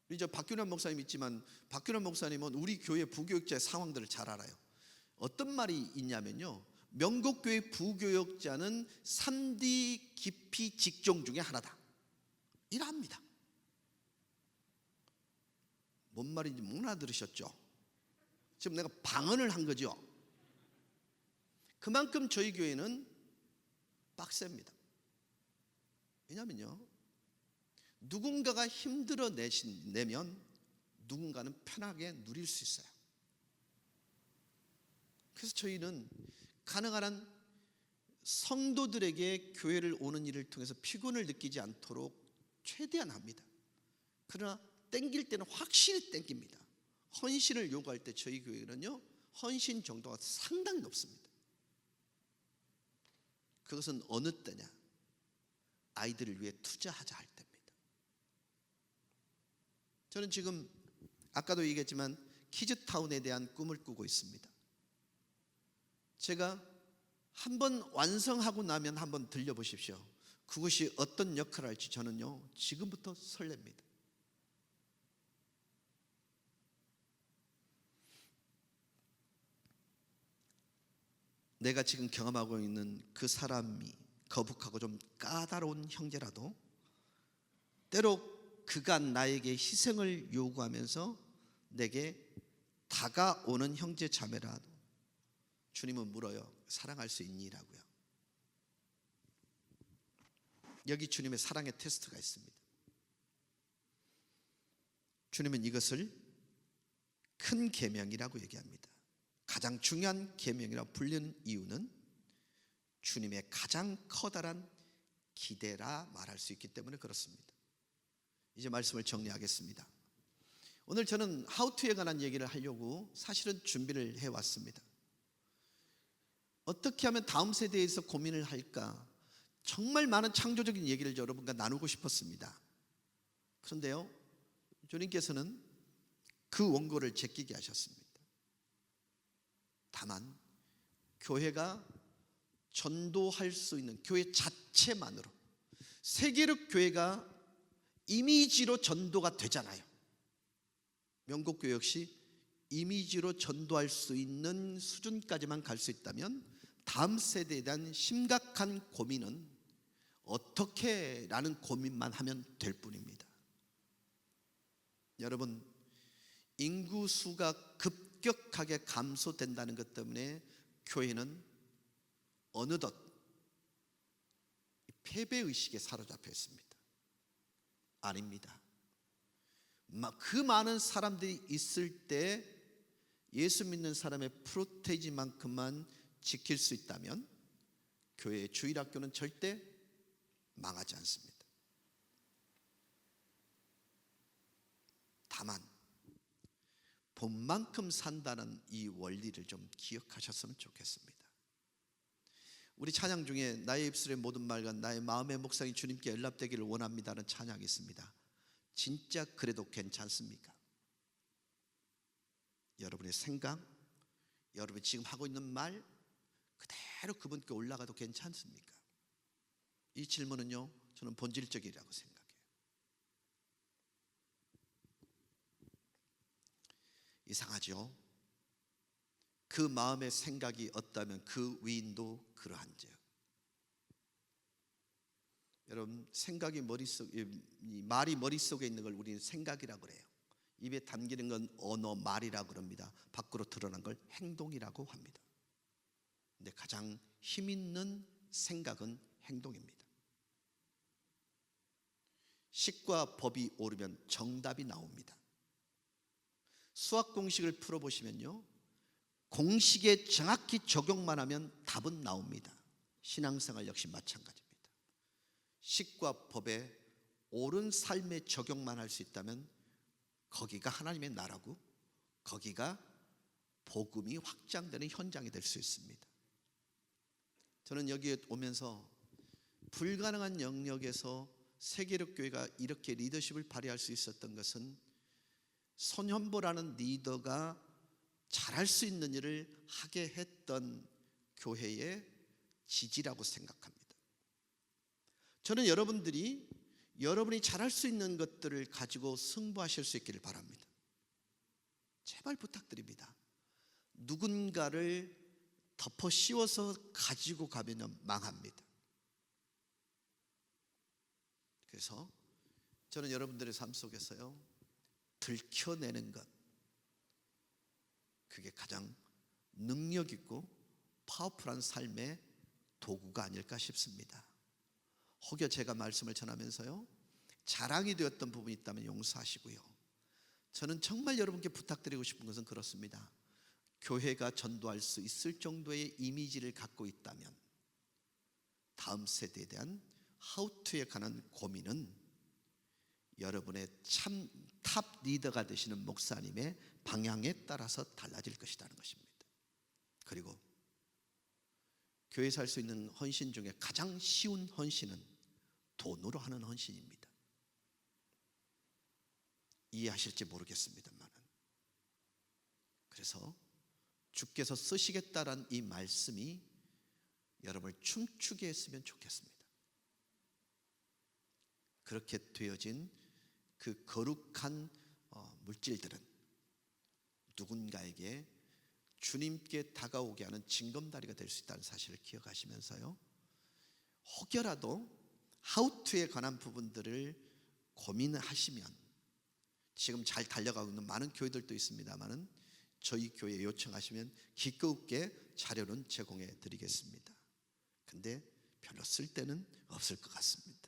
우리 저 박균환 목사님 있지만 박균환 목사님은 우리 교회 부교육자의 상황들을 잘 알아요. 어떤 말이 있냐면요, 명곡교회 부교육자는 3D 기피 직종 중에 하나다, 이랍니다. 뭔 말인지 못 알아들으셨죠? 지금 내가 방언을 한 거죠. 그만큼 저희 교회는 빡셉니다. 왜냐면요, 누군가가 힘들어 내면 누군가는 편하게 누릴 수 있어요. 그래서 저희는 가능한 한 성도들에게 교회를 오는 일을 통해서 피곤을 느끼지 않도록 최대한 합니다. 그러나 땡길 때는 확실히 땡깁니다. 헌신을 요구할 때 저희 교회는요, 헌신 정도가 상당히 높습니다. 그것은 어느 때냐? 아이들을 위해 투자하자 할 때입니다. 저는 지금 아까도 얘기했지만 키즈타운에 대한 꿈을 꾸고 있습니다. 제가 한번 완성하고 나면 한번 들려보십시오. 그것이 어떤 역할을 할지 저는요, 지금부터 설렙니다. 내가 지금 경험하고 있는 그 사람이 거북하고 좀 까다로운 형제라도 때로 그가 나에게 희생을 요구하면서 내게 다가오는 형제 자매라도 주님은 물어요. 사랑할 수 있니라고요. 여기 주님의 사랑의 테스트가 있습니다. 주님은 이것을 큰 계명이라고 얘기합니다. 가장 중요한 계명이라고 불리는 이유는 주님의 가장 커다란 기대라 말할 수 있기 때문에 그렇습니다. 이제 말씀을 정리하겠습니다. 오늘 저는 하우투에 관한 얘기를 하려고 사실은 준비를 해왔습니다. 어떻게 하면 다음 세대에서 고민을 할까? 정말 많은 창조적인 얘기를 여러분과 나누고 싶었습니다. 그런데요, 주님께서는 그 원고를 제끼게 하셨습니다. 다만 교회가 전도할 수 있는 교회 자체만으로, 세계적 교회가 이미지로 전도가 되잖아요. 명곡교회 역시 이미지로 전도할 수 있는 수준까지만 갈 수 있다면 다음 세대에 대한 심각한 고민은 어떻게 라는 고민만 하면 될 뿐입니다. 여러분, 인구수가 급격하게 감소된다는 것 때문에 교회는 어느덧 패배의식에 사로잡혀 있습니다. 아닙니다. 그 많은 사람들이 있을 때 예수 믿는 사람의 프로테이지만큼만 지킬 수 있다면 교회의 주일학교는 절대 망하지 않습니다. 다만 본만큼 산다는 이 원리를 좀 기억하셨으면 좋겠습니다. 우리 찬양 중에 나의 입술의 모든 말과 나의 마음의 묵상이 주님께 연락되기를 원합니다는 찬양이 있습니다. 진짜 그래도 괜찮습니까? 여러분의 생각, 여러분이 지금 하고 있는 말 그대로 그분께 올라가도 괜찮습니까? 이 질문은요, 저는 본질적이라고 생각해요. 이상하죠? 그 마음의 생각이 없다면 그 위인도 그러한즉. 여러분, 생각이 말이 머릿속에 있는 걸 우리는 생각이라고 그래요. 입에 담기는 건 언어, 말이라고 그럽니다. 밖으로 드러난 걸 행동이라고 합니다. 근데 가장 힘 있는 생각은 행동입니다. 식과 법이 오르면 정답이 나옵니다. 수학 공식을 풀어보시면요, 공식에 정확히 적용만 하면 답은 나옵니다. 신앙생활 역시 마찬가지입니다. 식과 법에 옳은 삶의 적용만 할 수 있다면 거기가 하나님의 나라고 거기가 복음이 확장되는 현장이 될 수 있습니다. 저는 여기에 오면서 불가능한 영역에서 세계적 교회가 이렇게 리더십을 발휘할 수 있었던 것은 손현보라는 리더가 잘할 수 있는 일을 하게 했던 교회의 지지라고 생각합니다. 저는 여러분이 잘할 수 있는 것들을 가지고 승부하실 수 있기를 바랍니다. 제발 부탁드립니다. 누군가를 덮어 씌워서 가지고 가면 망합니다. 그래서 저는 여러분들의 삶 속에서요, 들켜내는 것, 그게 가장 능력 있고 파워풀한 삶의 도구가 아닐까 싶습니다. 혹여 제가 말씀을 전하면서요, 자랑이 되었던 부분이 있다면 용서하시고요, 저는 정말 여러분께 부탁드리고 싶은 것은 그렇습니다. 교회가 전도할 수 있을 정도의 이미지를 갖고 있다면 다음 세대에 대한 하우투에 관한 고민은 여러분의 참 탑 리더가 되시는 목사님의 방향에 따라서 달라질 것이라는 것입니다. 그리고 교회에서 할 수 있는 헌신 중에 가장 쉬운 헌신은 돈으로 하는 헌신입니다. 이해하실지 모르겠습니다만, 그래서 주께서 쓰시겠다라는 이 말씀이 여러분을 춤추게 했으면 좋겠습니다. 그렇게 되어진 그 거룩한 물질들은 누군가에게 주님께 다가오게 하는 징검다리가 될 수 있다는 사실을 기억하시면서요, 혹여라도 하우투에 관한 부분들을 고민하시면 지금 잘 달려가고 있는 많은 교회들도 있습니다만은 저희 교회에 요청하시면 기꺼이 자료는 제공해 드리겠습니다. 근데 별로 쓸 데는 없을 것 같습니다.